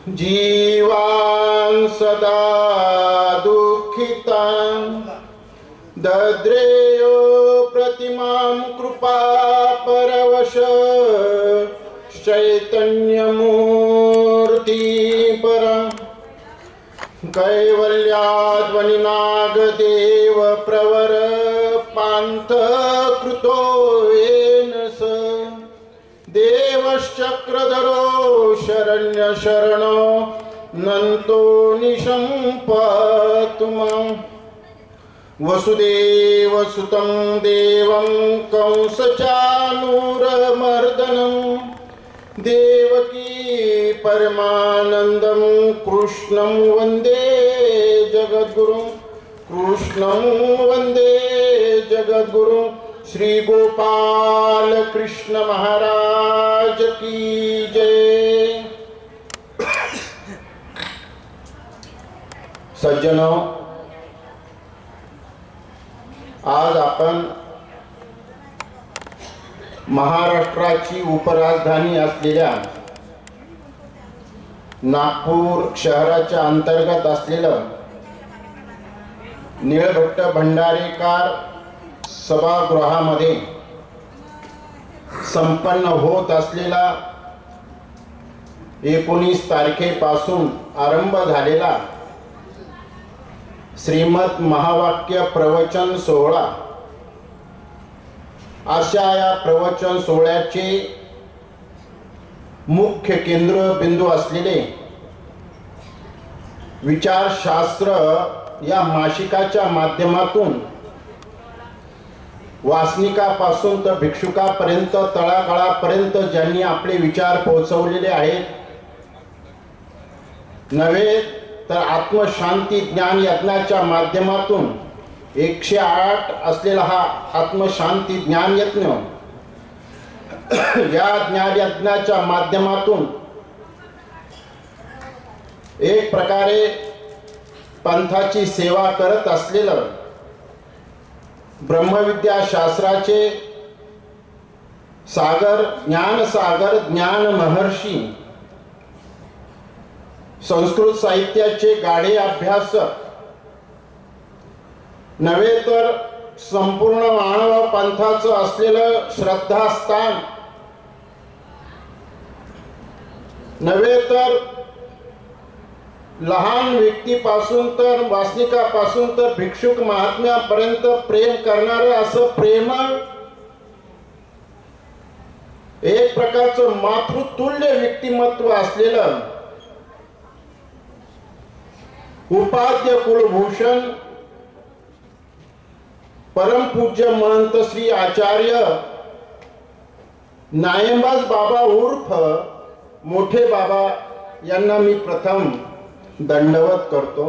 जीवान् सदा दुःखितान् दद्रेयो प्रतिमां कृपा परवश चैतन्यमूर्ति परं कैवल्याध्वनिनागदेव प्रवर पान्थ कृतो येन स देवश्चक्रधरो शरण्य शरणो नन्तो निशम्पतुमां वसुदेवसुतं देवं कंसचानूरमर्दनं देवकी परमानन्दं कृष्णं वन्दे जगद्गुरुं श्री गोपाल कृष्ण महाराज की जय। सज्जनों, आज आपण महाराष्ट्राची उपराजधानी असलेल्या नागपूर शहराच्या अंतर्गत असलेलं निळभट्ट भंडारेकर सभागृहामध्ये संपन्न होत असलेला 19 तारखेपासून आरंभ झालेला श्रीमद महावाक्य प्रवचन सोहळा, अशा या प्रवचन सोहळ्याचे मुख्य केंद्रबिंदू असलेले विचारशास्त्र या मासिकाच्या माध्यमातून वासनिकापासून तर भिक्षुकापर्यंत तळागाळापर्यंत ज्यांनी आपले विचार पोहोचवलेले आहेत, नव्हे तर आत्मशांती ज्ञान यज्ञाच्या माध्यमातून 108 असलेला हा आत्मशांती ज्ञान यज्ञ, या ज्ञान यज्ञाच्या माध्यमातून एक प्रकारे पंथाची सेवा करत असलेलं ब्रह्मविद्या शास्त्राचे सागर ज्ञान महर्षी, संस्कृत साहित्याचे गाढे अभ्यासक, नव्हे तर संपूर्ण मानव पंथाचं असलेलं श्रद्धास्थान, नव्हे तर लहान व्यक्तीपासून तर वासनिकापासून तर भिक्षुक महात्म्यापर्यंत प्रेम करणारे असं प्रेमळ एक प्रकारचं मातृतुल्य व्यक्तिमत्व असलेलं उपाध्य कुलभूषण परमपूज्य महंत श्री आचार्य नायंबाज बाबा उर्फ मोठे बाबा यांना मी प्रथम दंडवत करतो।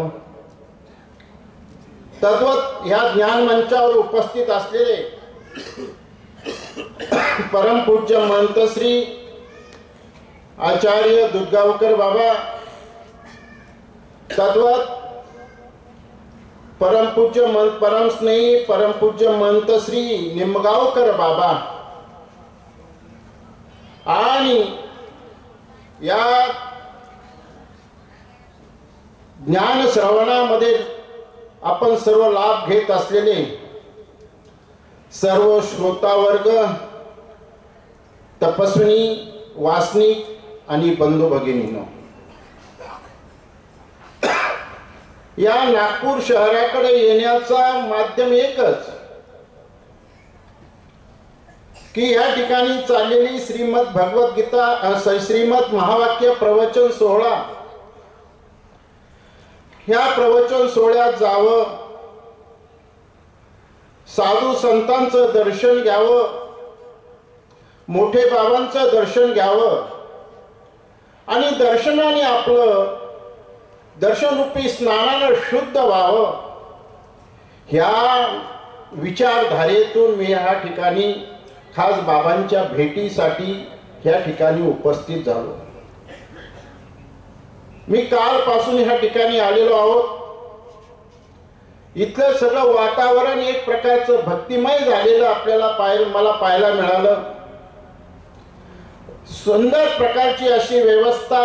तद्वत या ज्ञान मंचावर उपस्थित असलेले परमपूज्य महंत श्री आचार्य दुधगावकर बाबा, तद्वत परमस्नेही परमपूज्य महंत श्री निमगावकर बाबा, आणि या ज्ञान श्रवणामध्ये आपण सर्व लाभ घेत असलेले सर्व श्रोतावर्ग, तपस्विनी, वासनिक आणि बंधू भगिनींनो, या नागपूर शहराकडे येण्याचा माध्यम एकच की या ठिकाणी चाललेली श्रीमद भगवद्गीता श्रीमद महावाक्य प्रवचन सोहळा, ह्या प्रवचन सोहळ्यात जावं, साधू संतांचं दर्शन घ्यावं, मोठे बाबांचं दर्शन घ्यावं आणि दर्शनाने आपलं दर्शनरूपी स्नानानं शुद्ध व्हावं, ह्या विचारधारेतून मी ह्या ठिकाणी खास बाबांच्या भेटीसाठी ह्या ठिकाणी उपस्थित झालो। मी कालपासून ह्या ठिकाणी आलेलो आहोत। इथलं सगळं वातावरण एक प्रकारचं भक्तिमय झालेलं मला पाहायला मिळालं। सुंदर प्रकारची अशी व्यवस्था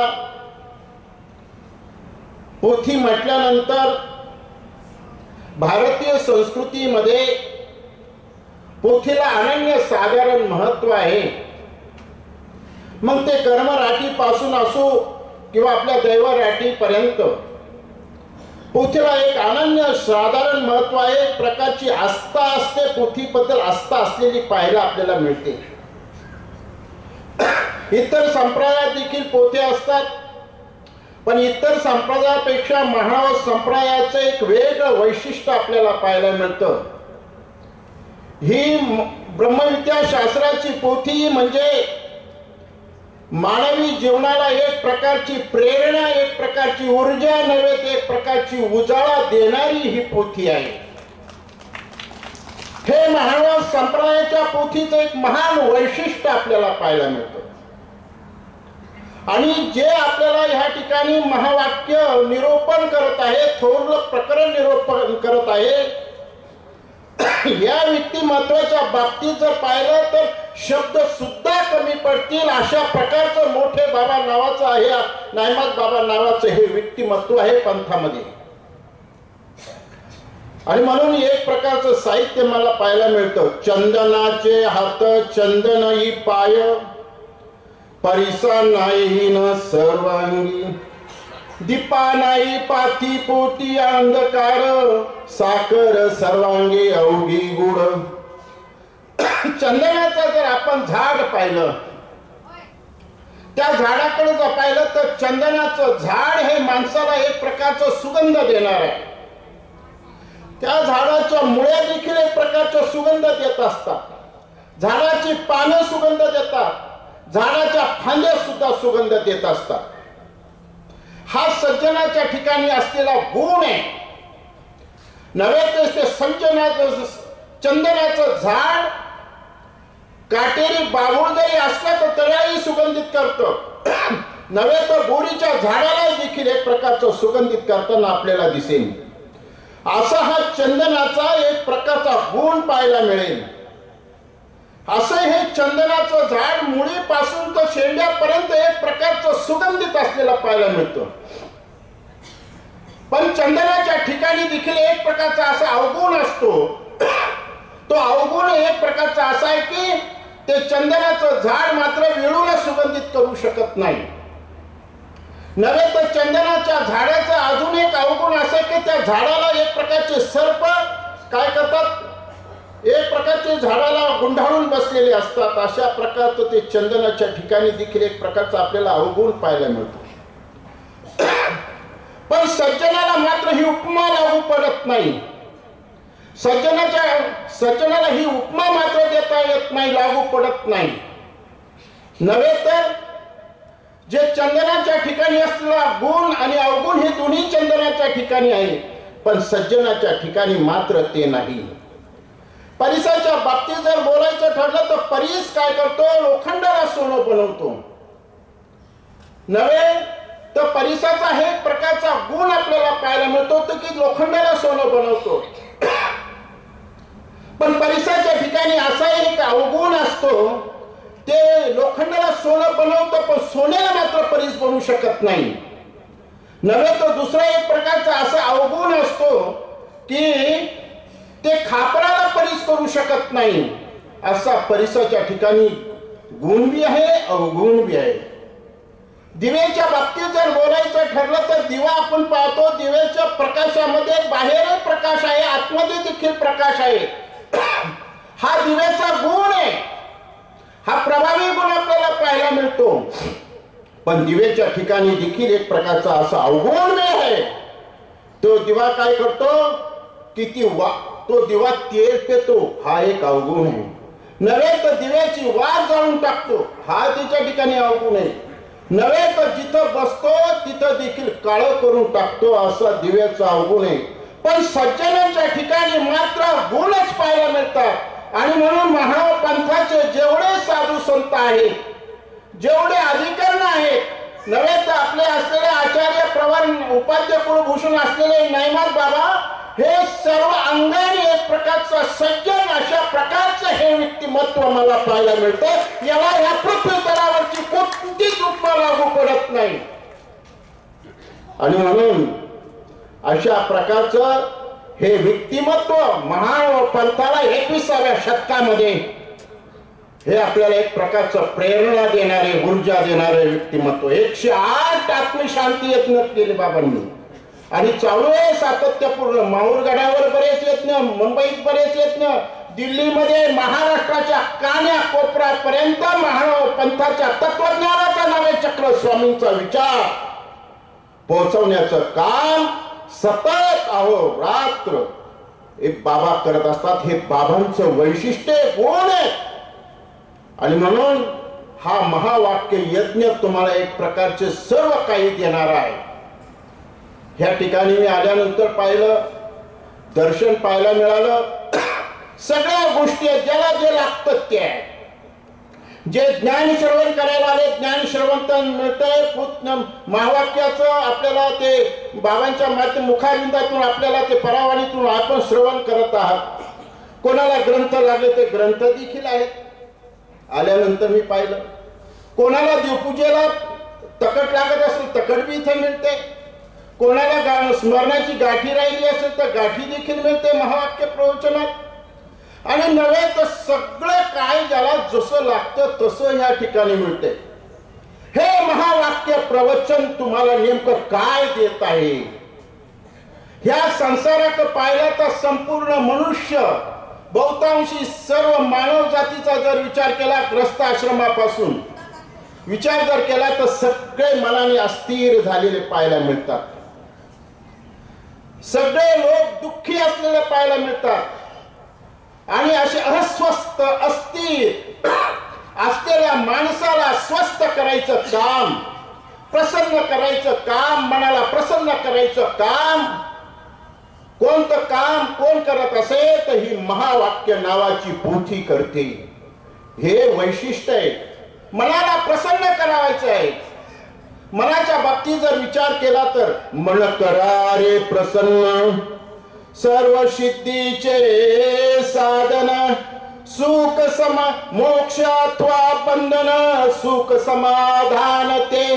पोथी म्हटल्यानंतर भारतीय संस्कृतीमध्ये पोथीला अनन्य साधारण महत्व आहे. मग ते कर्मराटीपासून असो किंवा आपल्या दैवराटीपर्यंत पोथीला एक अनन्य साधारण महत्व आहे. एक प्रकारची आस्था असते, पोथीबद्दल आस्था असलेली पाहायला आपल्याला मिळते. इतर संप्रदायात देखील पोथे असतात, पण इतर संप्रदायापेक्षा महाराज संप्रदायाचं एक वेगळं वैशिष्ट्य आपल्याला पाहायला मिळतं. ही ब्रह्मविद्या शास्त्राची पोथी म्हणजे मानवी जीवनाला एक प्रकारची प्रेरणा, एक प्रकारची ऊर्जा नव्हे तर एक प्रकारची उजाळा देणारी ही पोथी आहे. हे महाराज संप्रदायाच्या पोथीचं एक महान वैशिष्ट्य आपल्याला पाहायला मिळतं. आणि जे आपल्याला ह्या ठिकाणी महावाक्य निरूपण करत आहे, थोरलं प्रकरण निरूपण करत आहे, या व्यक्तिमत्वाच्या बाबतीत जर पाहिलं तर शब्द सुद्धा कमी पडतील अशा प्रकारचं मोठे बाबा नावाचं आहे, नायमाज बाबा नावाचं हे व्यक्तिमत्व आहे पंथामध्ये. आणि म्हणून एक प्रकारचं साहित्य मला पाहायला मिळतं. चंदनाचे हात चंदनई पाय, परिसा नाही न सर्वांगी, दीपा नाही पाथी पोटी अंधकार, साखर सर्वांगी अवघी गुड. चंदनाचं जर आपण झाड पाहिलं, त्या झाडाकडे जर पाहिलं तर चंदनाचं झाड हे माणसाला एक प्रकारचा सुगंध देणार आहे. त्या झाडाच्या मुळ्या देखील एक प्रकारचा सुगंध देत असतात, झाडाची पानं सुगंध देतात, झाडाच्या फांद्या सुद्धा सुगंध देत असतात. हा सज्जनाच्या ठिकाणी असलेला गुण आहे. नव्हे तर ते सज्जनाचं चंदनाचं झाड काटेरी बाभूळ जरी असलं तर त्यालाही सुगंधित करतं, नव्हे तर बोरीच्या झाडाला देखील एक प्रकारचं सुगंधित करताना आपल्याला दिसेल. असा हा चंदनाचा एक प्रकारचा गुण पाहायला मिळेल. असं हे चंदनाचं झाड मुळीपासून तर शेंड्यापर्यंत एक प्रकारचं सुगंधित असलेला पाहायला मिळतं. पण चंदनाच्या ठिकाणी देखील एक प्रकारचा असा अवगुण असतो. तो अवगुण एक प्रकारचा असा आहे की ते चंदनाचं झाड मात्र वेळूला सुगंधित करू शकत नाही. नव्हे तर चंदनाच्या झाडाचा अजून एक अवगुण असं की त्या झाडाला एक प्रकारचे सर्प काय करतात, एक प्रकारचे झाडाला गुंडाळून बसलेले असतात. अशा प्रकारचं ते चंदनाच्या ठिकाणी देखील एक प्रकारचा आपल्याला अवगुण पाहायला मिळतो. पण सज्जनाला मात्र ही उपमा लागू पडत नाही. सज्जनाला ही उपमा मात्र देता येत नाही, लागू पडत नाही. नव्हे तर जे चंदनाच्या ठिकाणी असलेला गुण आणि अवगुण हे दोन्ही चंदनाच्या ठिकाणी आहे, पण सज्जनाच्या ठिकाणी मात्र ते नाही. परिसाच्या बाबतीत जर बोलायचं ठरलं तर परिस काय करतो, लोखंडाला सोनं बनवतो. नव्हे तर परिसाचा हे प्रकारचा गुण आपल्याला पाहायला मिळतो की लोखंडाला सोनं बनवतो. पण परिसाच्या ठिकाणी असा एक अवगुण असतो, ते लोखंडाला सोनं बनवतो पण सोन्याला मात्र परिस बनवू शकत नाही. नव्हे तर दुसरा एक प्रकारचा असा अवगुण असतो की ते खापराला परिस करू शकत नाही. असा परिसाच्या ठिकाणी गुण बी आहे, अवगुण बी आहे. दिव्याच्या बाबतीत जर बोलायचं ठरलं तर दिवा आपण पाहतो, दिव्याच्या प्रकाशामध्ये बाहेर प्रकाश आहे, आतमध्ये देखील प्रकाश आहे. हा दिव्याचा गुण आहे, हा प्रभावी गुण आपल्याला पाहायला मिळतो. पण दिव्याच्या ठिकाणी देखील एक प्रकारचा असा अवगुण आहे. तो दिवा काय करतो की तो दिवा तेल पेतो, हा एक अवगुण आहे. नव्हे तर दिव्याची वाट जाळून टाकतो, हा त्याच्या ठिकाणी अवगुण आहे. नव्हे तर जिथं बसतो तिथं देखील काळं करून टाकतो, असा दिव्याचा अवगुण आहे. पण सज्जनांच्या ठिकाणी मात्र गुणच पाहायला मिळतात. आणि म्हणून महाराज पंथाचे जेवढे साधू संत आहेत, जेवढे अधिकरण आहेत, नव्हे तर आपले असलेले आचार्य प्रवर उपाध्य कुलभूषण असलेले नायमाज बाबा, हे सर्व अंगाने एक प्रकारचा सज्जन अशा प्रकारचं हे व्यक्तिमत्व मला पाहायला मिळतं. याला या पृथ्वी तलावरची कोणतीच उपमा लागू पडत नाही. आणि म्हणून अशा प्रकारचं हे व्यक्तिमत्व महान पंथाला 21व्या शतकामध्ये हे आपल्याला एक प्रकारचं प्रेरणा देणारे, ऊर्जा देणारे व्यक्तिमत्व. 108 आत्मशांती यत्न केले बाबांनी आणि चालू आहे सातत्यपूर्ण. माहूरगडावर बरेच यत्न, मुंबईत बरेच यत्न, दिल्लीमध्ये, महाराष्ट्राच्या कान्या कोपऱ्यापर्यंत महान पंथाच्या तत्वज्ञानाचा नवे चक्र स्वामींचा विचार पोहोचवण्याचं काम सतत रात्र एक बाबा करत असतात. हे बाबांचं वैशिष्ट्य, गुण आहे. आणि म्हणून हा महावाक्य यज्ञ तुम्हाला एक प्रकारचे सर्व काही देणार आहे. ह्या ठिकाणी मी आल्यानंतर पाहिलं, दर्शन पाहायला मिळालं. सगळ्या गोष्टी ज्याला जे लागतं ते आहे. जे ज्ञान श्रवण करायला आले ज्ञान श्रवण मिळतंय. महावाक्याचं आपल्याला ते बाबांच्या मुखारिंदातून आपल्याला ते परावाणीतून आपण श्रवण करत आहात. कोणाला ग्रंथ लागले ते ग्रंथ देखील आहेत. आल्यानंतर मी पाहिलं, कोणाला देवपूजेला तकट लागत असेल तकट बी इथे मिळते. कोणाला स्मरणाची गाठी राहिली असेल तर गाठी देखील मिळते महावाक्य प्रवचनात. आणि नव्हे तर सगळं काय ज्याला जसं लागतं तसं ह्या ठिकाणी मिळते. हे महावाक्य प्रवचन तुम्हाला नेमकं काय देत आहे? ह्या संसारात पाहिलं तर संपूर्ण मनुष्य, बहुतांशी सर्व मानव जातीचा जर विचार केला, ग्रस्त आश्रमापासून विचार जर केला तर सगळे मनाने अस्थिर झालेले पाहायला मिळतात. सगळे लोक दुःखी असलेले पाहायला मिळतात. आणि असे अस्वस्थ अस्थिर असलेल्या माणसाला स्वस्थ करायचं काम, प्रसन्न करायचं काम, मनाला प्रसन्न करायचं काम, कोणतं काम कोण करत असेल तर ही महावाक्य नावाची पोथी करते. हे वैशिष्ट्य आहे. मनाला प्रसन्न करावायचं आहे. मनाच्या बाबतीत जर विचार केला तर मन करा रे प्रसन्न, सर्व सिद्धीचे साधन, सुख समा मोक्ष अथवा बंधन, सुख समाधान ते.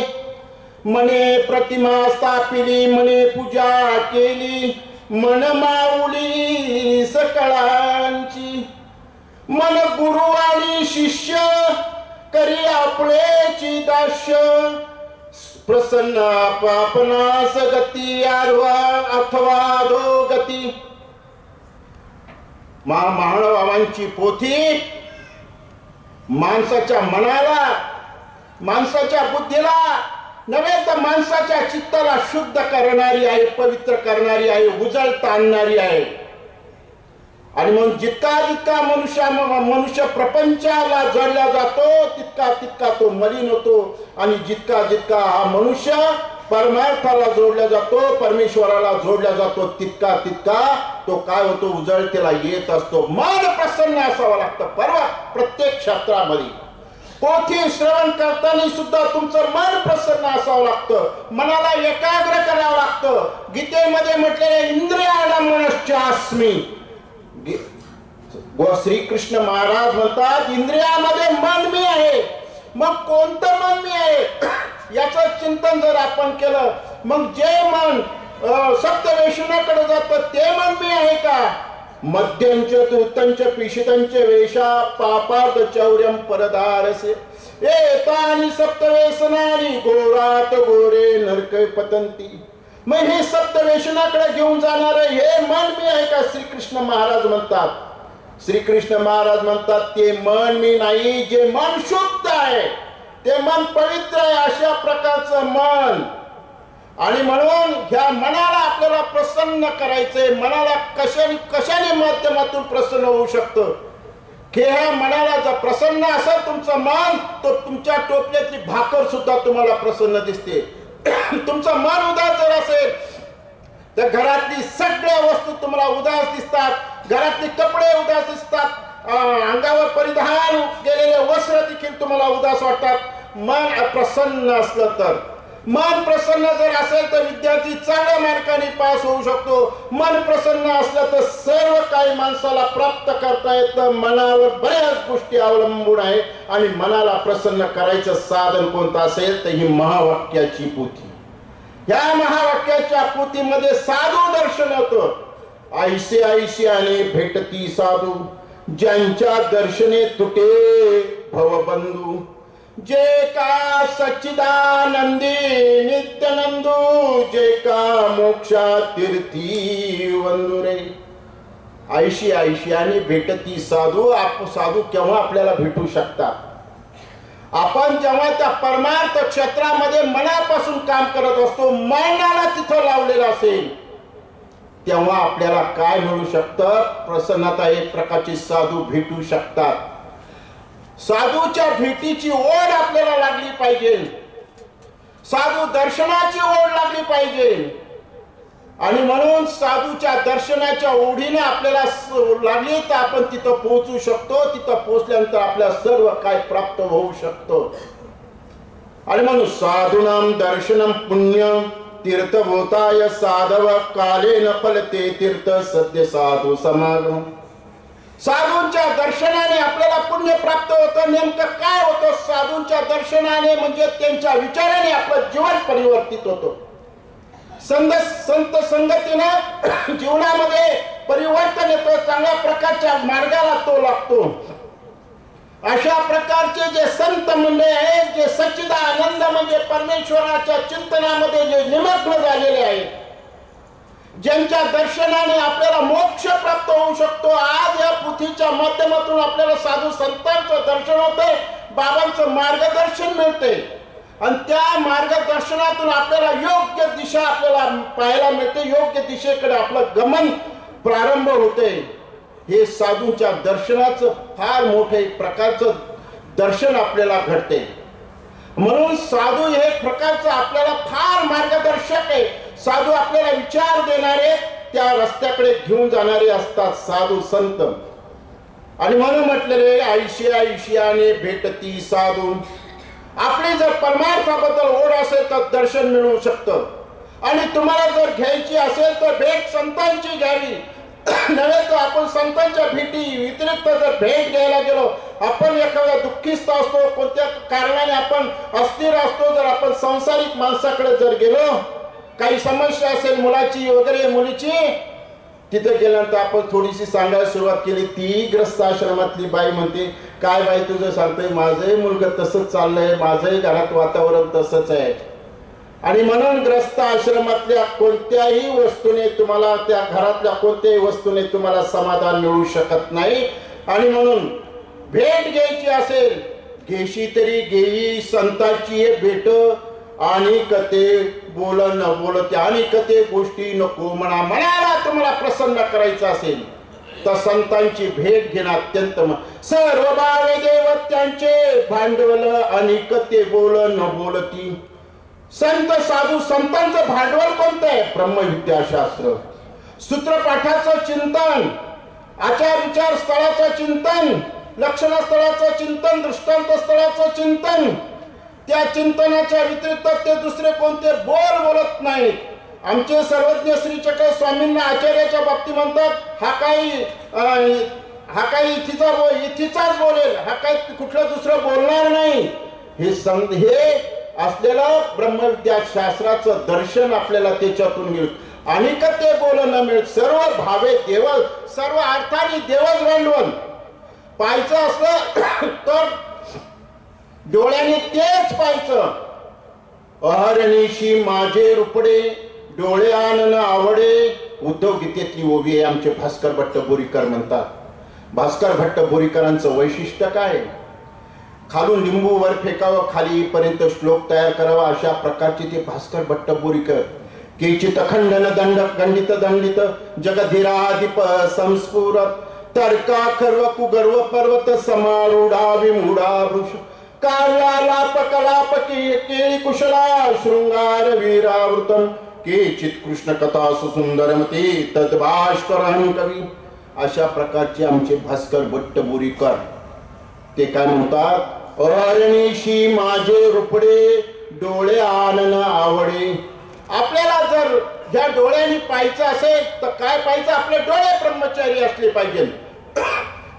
मने प्रतिमा स्थापिली, मने पूजा केली, मन माऊली सकळांची. मन गुरु आणि शिष्य करी आपलेची दास्य, प्रसन्न आपणास गती अथवा अधो गती. महानुभावांची पोथी माणसाच्या मनाला, माणसाच्या बुद्धीला नव्हे तर माणसाच्या चित्ताला शुद्ध करणारी आहे, पवित्र करणारी आहे, उजळता आणणारी आहे. आणि म्हणून जितका जितका मनुष्य प्रपंचाला जोडला जातो तितका तितका तो मलिन होतो. आणि जितका जितका हा मनुष्य परमार्थाला जोडला जातो, परमेश्वराला जोडला जातो, तितका तितका तो काय होतो, उजळतेला येत असतो. मन प्रसन्न असावं लागतं. परवा प्रत्येक क्षेत्रामध्ये पोथी श्रवण करताना सुद्धा तुमचं मन प्रसन्न असावं लागतं. मनाला एकाग्र करावं लागतं. गीतेमध्ये म्हटलेले इंद्रियाणामनश्चास्मी, श्रीकृष्ण महाराज म्हणतात इंद्रियामध्ये मन मी आहे. मग कोणतं मन मी आहे याचं चिंतन जर आपण केलं, मग जे मन सप्तवेषणाकडे जातं ते मन मी आहे का? मध्यंच तृतंच पिशितंच वेशा पापार्थ चौर्यम परदारसे, एतानि सप्तवेसनानि घोरात घोरे नरके पतंती. मग हे सप्तवेषणाकडे घेऊन जाणार हे मन मी आहे का? श्रीकृष्ण महाराज म्हणतात. श्रीकृष्ण महाराज म्हणतात ते मन मी नाही, जे मन शुद्ध आहे, ते मन पवित्र आहे, अशा प्रकारचं मन. आणि म्हणून ह्या मनाला आपल्याला प्रसन्न करायचंय. मनाला कशाने माध्यमातून प्रसन्न होऊ शकतं की ह्या मनाला जर प्रसन्न असेल तुमचं मन, तर तुमच्या टोपल्यातली भाकर सुद्धा तुम्हाला प्रसन्न दिसते. तुमचं मन उदास जर असेल तर घरातली सगळ्या वस्तू तुम्हाला उदास दिसतात. घरातले कपडे उदास दिसतात. अंगावर परिधान केलेले वस्त्र देखील तुम्हाला उदास वाटतात. मन अप्रसन्न असलं तर, मन प्रसन्न जर असेल तर विद्यार्थी चांगल्या मार्काने पास होऊ शकतो. मन प्रसन्न असलं तर सर्व काही माणसाला प्राप्त करता येतं. मनावर बऱ्याच गोष्टी अवलंबून आहे. आणि मनाला प्रसन्न करायचं साधन कोणतं असेल तर ही महावाक्याची पोथी. ह्या महावाक्याच्या पोथीमध्ये साधू दर्शन होतं. ऐसे ऐशियाने भेटती साधू, ज्यांच्या दर्शने तुटे भवबंधू. जे का सच्चिदानंदी नित्यानंदू, जे का मोक्षा तीर्थी वंदुरे. ऐशी ऐशियाने भेटती साधू. साधू केव्हा आपल्याला भेटू शकतात? आपण जेव्हा त्या परमार्थ क्षेत्रामध्ये मनापासून काम करत असतो, मनाला तिथं लावलेलं असेल, तेव्हा आपल्याला काय मिळू शकतं? प्रसन्नता. एक प्रकारची साधू भेटू शकतात. साधूच्या भेटीची ओढ आपल्याला लागली पाहिजे, साधू दर्शनाची ओढ लागली पाहिजे. आणि म्हणून साधूच्या दर्शनाच्या ओढीने आपल्याला लागली तर आपण तिथं पोहोचू शकतो. तिथं पोहोचल्यानंतर आपल्याला सर्व काय प्राप्त होऊ शकतो. आणि म्हणून साधूनाम दर्शनम पुण्य तीर्थभूताय साधव काले न फलते तीर्थ सद्य साधू समागम. साधूंच्या दर्शनाने आपल्याला पुण्य प्राप्त होतं. नेमकं काय होतं? साधूंच्या दर्शनाने म्हणजे त्यांच्या विचाराने आपलं जीवन परिवर्तित होतं. संत संगतीने जीवनामध्ये परिवर्तन येतं, चांगल्या प्रकारच्या मार्गाला तो लागतो. अशा प्रकारचे जे संत मंडळी आहेत, जे सच्चिदानंद म्हणजे परमेश्वराच्या चिंतनामध्ये जे निमग्न झालेले आहेत, ज्यांच्या दर्शनाने आपल्याला मोक्ष प्राप्त होऊ शकतो. आज या पोथीच्या माध्यमातून आपल्याला साधू संतांचं दर्शन होतंय, बाबांचं मार्गदर्शन मिळते. आणि त्या मार्गदर्शनातून आपल्याला योग्य दिशा आपल्याला पाहायला मिळते, योग्य दिशेकडे आपलं गमन प्रारंभ होते. हे साधूंच्या दर्शनाचं फार मोठे प्रकारचं दर्शन आपल्याला घडते. म्हणून साधू हे प्रकारचं आपल्याला फार मार्गदर्शक आहे. साधू आपल्याला विचार देणारे, त्या रस्त्याकडे घेऊन जाणारे असतात साधू संत. आणि म्हणून म्हटलेले ऐशी ऐशियाने भेटती साधू. आपली जर परमार्थाबद्दल ओढ असेल तर दर्शन मिळू शकतं. आणि तुम्हाला जर घ्यायची असेल तर भेट संतांची घ्यावी. नव्हे तर आपण संतांच्या भेटी व्यतिरिक्त जर भेट घ्यायला गेलो, आपण एखाद्या दुःखीस्त असतो, कोणत्या कारणाने आपण अस्थिर असतो, जर आपण सांसारिक माणसाकडे जर गेलो, काही समस्या असेल मुलाची वगैरे मुलीची, तिथे गेल्यानंतर आपण थोडीशी सांगायला सुरुवात केली, ती ग्रस्त आश्रमातली बाई म्हणते, काय बाई तुझं सांगतोय, माझंही मुलगा तसंच चाललंय, माझंही घरात वातावरण तसंच आहे. आणि म्हणून ग्रस्त आश्रमातल्या कोणत्याही वस्तूने तुम्हाला, त्या घरातल्या कोणत्याही वस्तूने तुम्हाला समाधान मिळू शकत नाही. आणि म्हणून भेट घ्यायची असेल, घेशी तरी घेई संतांची भेट. आणि कते बोल न बोलते, आणि कते गोष्टी नको म्हणा. मनाला तुम्हाला प्रसन्न करायचं असेल तर संतांची भेट घेणं अत्यंत. सर्व भावे देवत्यांचे भांडवल, आणि कते बोल न बोलती. संत साधू संतांचं भांडवल कोणतं आहे? ब्रह्मविद्याशास्त्र, सूत्रपाठाचं चिंतन, आचार विचार स्थळाचं चिंतन, लक्षण स्थळाचं चिंतन, दृष्टांत स्थळाचं चिंतन. त्या चिंतनाच्या व्यतिरिक्त ते दुसरे कोणते बोलत नाहीत. आमचे सर्वज्ञ श्री चक्र स्वामींना आचार्याच्या बाबतीत म्हणतात, हा काही इथीचाच बोलेल, हा काही कुठलं दुसरं बोलणार नाही. हे असलेलं ब्रह्मविद्याशास्त्राचं दर्शन आपल्याला त्याच्यातून मिळत. आणि का ते बोलणं मिळत. सर्व भावे देव, सर्व अर्थाने देवच भांडवल. पाहायचं असलं तर डोळ्याने तेच पाहायचं. अहर्निशी माझे रुपडे, डोळे आनन आवडे. उद्धव गीतेतली ओवी आहे. आमचे भास्कर भट्ट बोरीकर म्हणतात. भास्कर भट्ट बोरीकरांचं वैशिष्ट्य काय? खालून लिंबू वर फेकावं, खाली पर्यंत श्लोक तयार करावा, अशा प्रकारचे ते भास्कर भट्ट बोरीकर. केचित खंडन दंड खंडित दंडित जगधीराधिप संस्फुरत तर्का खर्व कुगर्व पर्वत समारूढा विमूढा वृष कालाप कलाप केळी कुशला शृंगार वीरावृतम केचित कृष्ण कथा सुंदरमती तद्भास्करं कवी. अशा प्रकारचे आमचे भास्कर भट्ट बोरीकर. ते काय म्हणतात? अरणीशी माझे रुपडे, डोळे आनन आवडे. आपल्याला जर ह्या डोळ्यांनी पाहायचं असेल तर काय पाहायचं? आपले डोळे ब्रह्मचारी असले पाहिजे,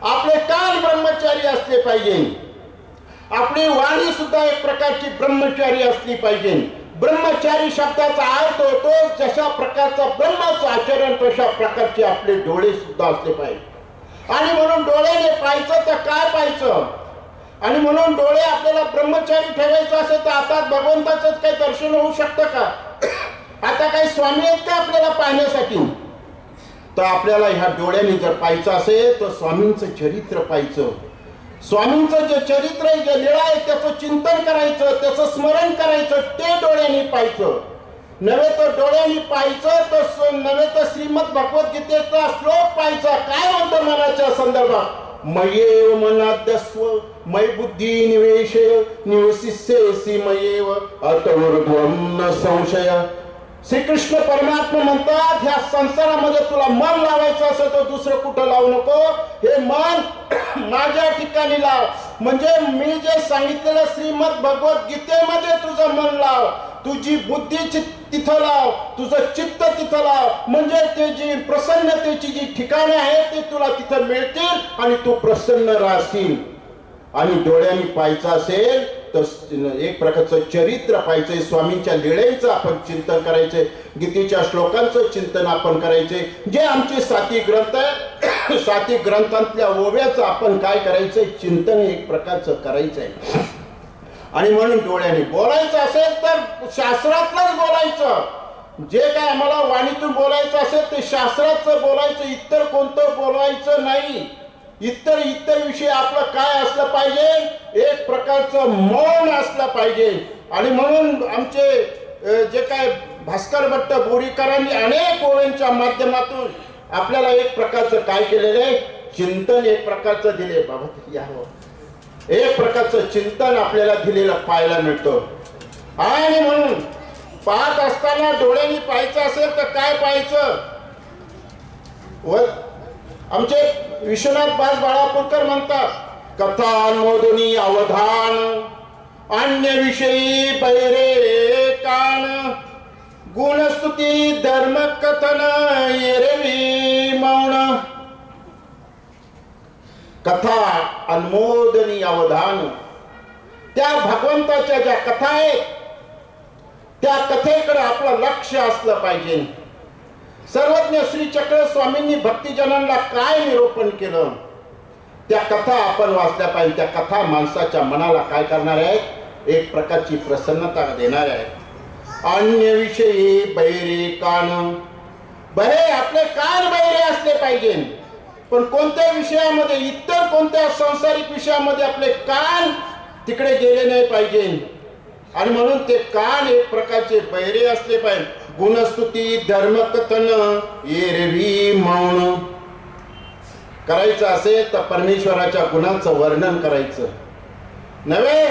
आपले कान ब्रह्मचारी असले पाहिजे, आपली वाणी सुद्धा एक प्रकारची ब्रह्मचारी असली पाहिजे. ब्रह्मचारी शब्दाचा अर्थ होतो जशा प्रकारचा ब्रह्माचं आचरण तशा प्रकारचे आपले डोळे सुद्धा असले पाहिजे. आणि म्हणून डोळ्याने पाहायचं तर काय पाहायचं, आणि म्हणून डोळे आपल्याला ब्रह्मचारी ठेवायचं असेल तर आता भगवंताचंच काही दर्शन होऊ शकतं का? आता काही स्वामी आहेत का आपल्याला पाहण्यासाठी? तर आपल्याला ह्या डोळ्याने जर पाहायचं असेल तर स्वामींचं चरित्र पाहायचं. स्वामींचं जे चरित्र आहे, जे लीळा आहे, त्याचं चिंतन करायचं, त्याचं स्मरण करायचं, ते डोळ्यांनी पाहायचं. नव्हे तर डोळ्यांनी पाहायचं तर नव्हे तर श्रीमद भगवद्गीतेचा श्लोक पाहायचा. काय म्हणतो मनाच्या संदर्भात? मयेव मनाद्यस्व मय बुद्धी निवेशय निवसिष्यसि मयेव अतऊर्ध्वं न संशय. श्रीकृष्ण परमात्मा म्हणतात, ह्या संसारामध्ये तुला मन लावायचं असेल तर दुसरं कुठं लावू नको, हे मन माझ्या ठिकाणी लाव. म्हणजे मी जे सांगितलेलं श्रीमद भगवद्गीतेमध्ये तुझं मन लाव, तुझी बुद्धी तिथं लाव, तुझं चित्त तिथं लाव. म्हणजे ते जी प्रसन्नतेची जी ठिकाणे आहेत ते तुला तिथं मिळतील आणि तू प्रसन्न राहशील. आणि डोळ्यांनी पाहायचं असेल तर एक प्रकारचं चरित्र पाहिजे. स्वामींच्या लीळेचं आपण चिंतन करायचे, गीतेच्या श्लोकांचं चिंतन आपण करायचे. जे आमचे 7 ग्रंथ आहे, 7 ग्रंथांतल्या ओव्याचं आपण काय करायचंय, चिंतन एक प्रकारचं करायचंय. आणि म्हणून डोळ्याने बोलायचं असेल तर शास्त्रातलंच बोलायचं. जे काय आम्हाला वाणीतून बोलायचं असेल ते शास्त्राचं बोलायचं, इतर कोणतं बोलायचं नाही. इतर विषय आपलं काय असलं पाहिजे, एक प्रकारचं मौन असलं पाहिजे. आणि म्हणून आमचे जे काय भास्कर भट्ट बोरीकरांनी अनेक ओव्यांच्या माध्यमातून आपल्याला एक प्रकारचं काय केलेलं आहे, चिंतन एक प्रकारचं दिले. बाबा यावं एक प्रकारचं चिंतन आपल्याला दिलेलं पाहायला मिळतं. आणि म्हणून पाहत असताना डोळ्यांनी पाहायचं असेल तर काय पाहायचं? व आमचे विश्वनाथ बास बाळापूरकर म्हणतात, कथांमोदनी अवधान अन्य विषयी बैरे कान गुणस्तुती धर्म कथन एरवी मौन. कथा अनुमोदनी अवधान, त्या भगवंताच्या ज्या कथा आहेत त्या कथेकडे आपलं लक्ष असलं पाहिजे. सर्वज्ञ श्री चक्र स्वामींनी भक्तिजनांना काय निरूपण केलं त्या कथा आपण वाचल्या पाहिजे. त्या कथा माणसाच्या मनाला काय करणार आहेत, एक प्रकारची प्रसन्नता देणार आहेत. अन्य विषयी बैरे कान, बरे आपले कान बैरे असले पाहिजे, पण कोणत्या विषयामध्ये, इतर कोणत्या सांसारिक विषयामध्ये आपले कान तिकडे गेले नाही पाहिजे. आणि म्हणून ते कान एक प्रकारचे बैरे असले पाहिजे. गुणस्तुती धर्मकथन एरवी मौन. करायचं असेल तर परमेश्वराच्या गुणांचं वर्णन करायचं नव्हे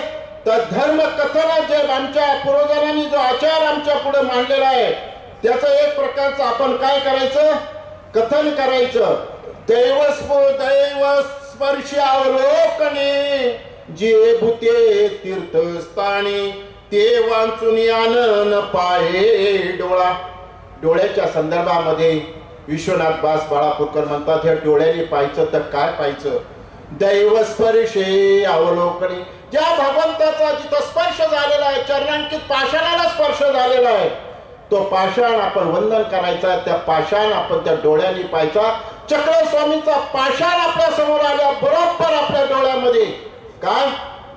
तर धर्मकथन, जे आमच्या पूर्वजांनी जो आचार आमच्या पुढे मांडलेला आहे त्याचं एक प्रकारचं आपण काय करायचं, कथन करायचं. दैव स्पर्श अवलोकने जे भूते तीर्थस्थानी ते वाचून आनन पाहे डोळा. डोळ्याच्या संदर्भामध्ये विश्वनाथ बास बाळापूरकर म्हणतात, ह्या डोळ्याने पाहायचं तर काय पाहायचं, दैव स्पर्शे अवलोकने, ज्या भगवंताचा जिथं स्पर्श झालेला आहे, चरणांकित पाषाणाला स्पर्श झालेला आहे, तो पाषाण आपण वंदन करायचा. त्या पाषाण आपण त्या डोळ्यांनी पाहायचा. चक्र स्वामींचा पाषाण आपल्या समोर आल्या बरोबर आपल्या डोळ्यामध्ये काय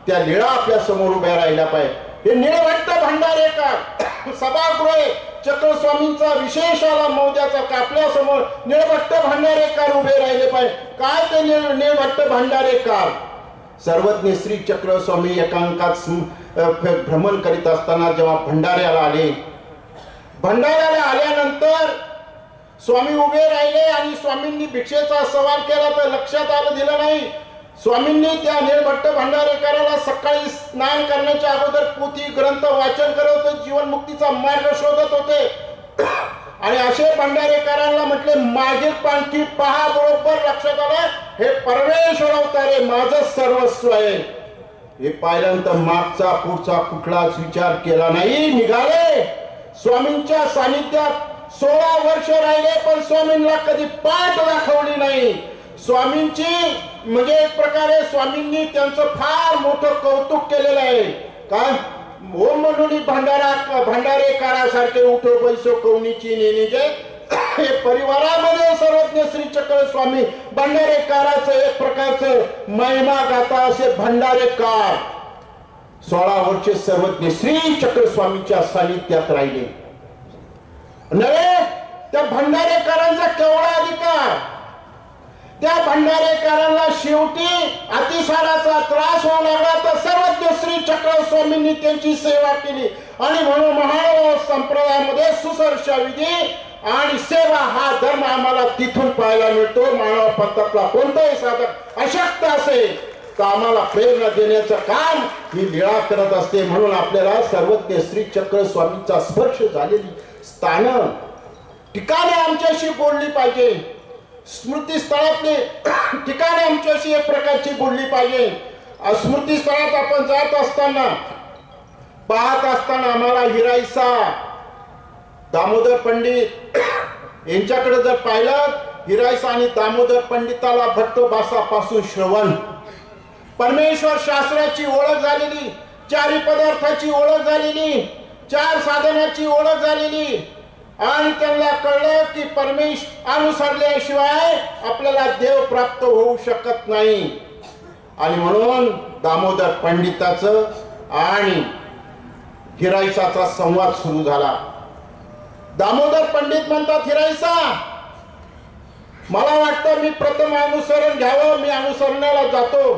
त्या लीळा आपल्या समोर उभ्या राहिल्या पाहिजे. हे निळभट्ट भंडारेकर सभागृह चक्रस्वामींचा विशेष आला मौद्याचा, आपल्या समोर निळभट्ट भंडारेकर उभे राहिले पाहिजे. काय ते निळभट्ट भंडारेकर? सर्वज्ञ श्री चक्रस्वामी एकांकात भ्रमण करीत असताना जेव्हा भंडाऱ्याला आले, भंडाऱ्याला आल्यानंतर स्वामी उभे राहिले आणि स्वामींनी भिक्षेचा सवाल केला तर लक्षात आलं दिलं नाही. स्वामींनी त्या निळभट्ट भंडारेकराला सकाळी स्नान करण्याच्या अगोदर पोथी ग्रंथ वाचन करत होते, जीवनमुक्तीचा मार्ग शोधत होते. आणि असे भंडारेकरांना म्हटले, मागील पालखी पहा. बरोबर लक्षात आलं, हे परमेश्वर अवतारे माझं सर्वस्व आहे. हे पाहिल्यानंतर मागचा पुढचा कुठलाच विचार केला नाही, निघाले स्वामींच्या सानिध्यात. 16 वर्ष राहिले पण स्वामींना कधी पाठ दाखवली नाही. स्वामींची म्हणजे एक प्रकारे स्वामींनी त्यांचं फार मोठं कौतुक केलेलं आहे. काय ओम म्हणून भंडारे कारासारखे उठो बैसो कवनीची नेणे जे हे परिवारामध्ये सर्वज्ञ श्री चक्र स्वामी भंडारेकाराचं एक प्रकारचं महिमा गाता असे भंडारेकार 16 वर्षे सर्वज्ञ श्री चक्र स्वामीच्या सानिध्यात राहिले. नव्हे त्या भंडारेकरांचा केवढा अधिकार, त्या भंडारेकरांना शेवटी अतिसाराचा त्रास होऊ लागला तर सर्वज्ञ श्री चक्र स्वामींनी त्यांची सेवा केली. आणि म्हणून महानुभाव संप्रदायामध्ये सुसर्षा विधी आणि सेवा हा धर्म आम्हाला तिथून पाहायला मिळतो. मानव पंथातला कोणताही साधक अशक्त असेल तर आम्हाला प्रेरणा देण्याचं काम ही लीळा करत असते. म्हणून आपल्याला सर्वज्ञ श्री चक्र स्वामींचा स्पर्श झालेली स्थान ठिकाणे आमच्याशी बोलली पाहिजे. स्मृती स्थळातली ठिकाणे आमच्याशी एक प्रकारची बोलली पाहिजे. स्मृती स्थळात आपण जात असताना पाहत असताना आम्हाला हिराईसा दामोदर पंडित यांच्याकडे जर पाहिलं, हिराईसा आणि दामोदर पंडिताला भट्टोबासापासून श्रवण परमेश्वर शास्त्राची ओळख झालेली, चारी पदार्थाची ओळख झालेली, 4 साधनाची ओळख झालेली आणि त्यांना कळलं की परमेश्वर अनुसरल्याशिवाय आपल्याला देव प्राप्त होऊ शकत नाही. आणि म्हणून दामोदर पंडिताचं आणि हिराईसाचा संवाद सुरू झाला. दामोदर पंडित म्हणतात, हिराईसा मला वाटतं मी प्रथम अनुसरण घ्यावं, मी अनुसरणाला जातो.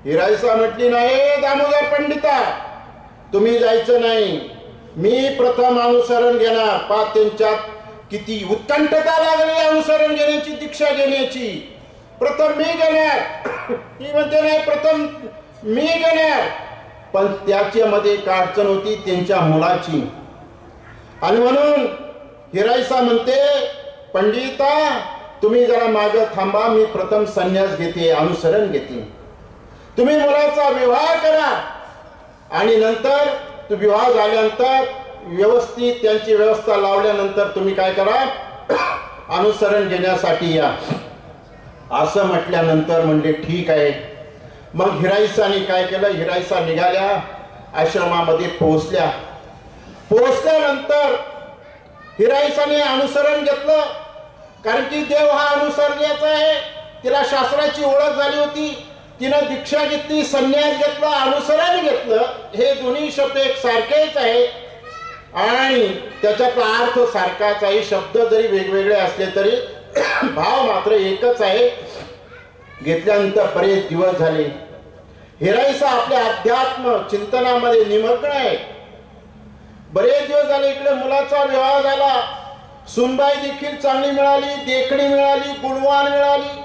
हिराईसा म्हटली, नाही दामोदर पंडिता तुम्ही जायचं नाही, मी प्रथम अनुसरण घेणार. पा त्यांच्यात किती उत्कंठता लागली अनुसरण घेण्याची, दीक्षा घेण्याची. प्रथम मी घेणार, ती म्हणते नाही प्रथम मी घेणार. पण त्याच्यामध्ये एक अडचण होती त्यांच्या मुलाची. आणि म्हणून हिराईसा म्हणते, पंडिता तुम्ही जरा मागे थांबा, मी प्रथम संन्यास घेते, अनुसरण घेते. तुम्ही मुलाचा विवाह करा आणि नंतर तो विवाह झाल्यानंतर व्यवस्थित त्यांची व्यवस्था लावल्यानंतर तुम्ही काय करा, अनुसरण घेण्यासाठी या. असं म्हटल्यानंतर म्हणजे ठीक आहे. मग हिराईसाने काय केलं, हिराईसा निघाल्या, आश्रमामध्ये पोहोचल्या. पोहोचल्यानंतर हिराईसाने अनुसरण घेतलं, कारण की देव हा अनुसरण्याचा आहे. तिला शास्त्राची ओळख झाली होती, तिनं दीक्षा घेतली, संन्यास घेतला, अनुसरण घेतलं. हे दोन्ही शब्द एक सारखेच आहे आणि त्याच्यातला अर्थ सारखाच आहे. शब्द जरी वेगवेगळे असले तरी भाव मात्र एकच आहे. घेतल्यानंतर बरेच दिवस झाले. हिराईसा आपल्या अध्यात्म चिंतनामध्ये निमग्न आहे. बरेच दिवस झाले. इकडे मुलाचा विवाह झाला, सुनबाई देखील चांगली मिळाली, देखणी मिळाली, गुणवान मिळाली.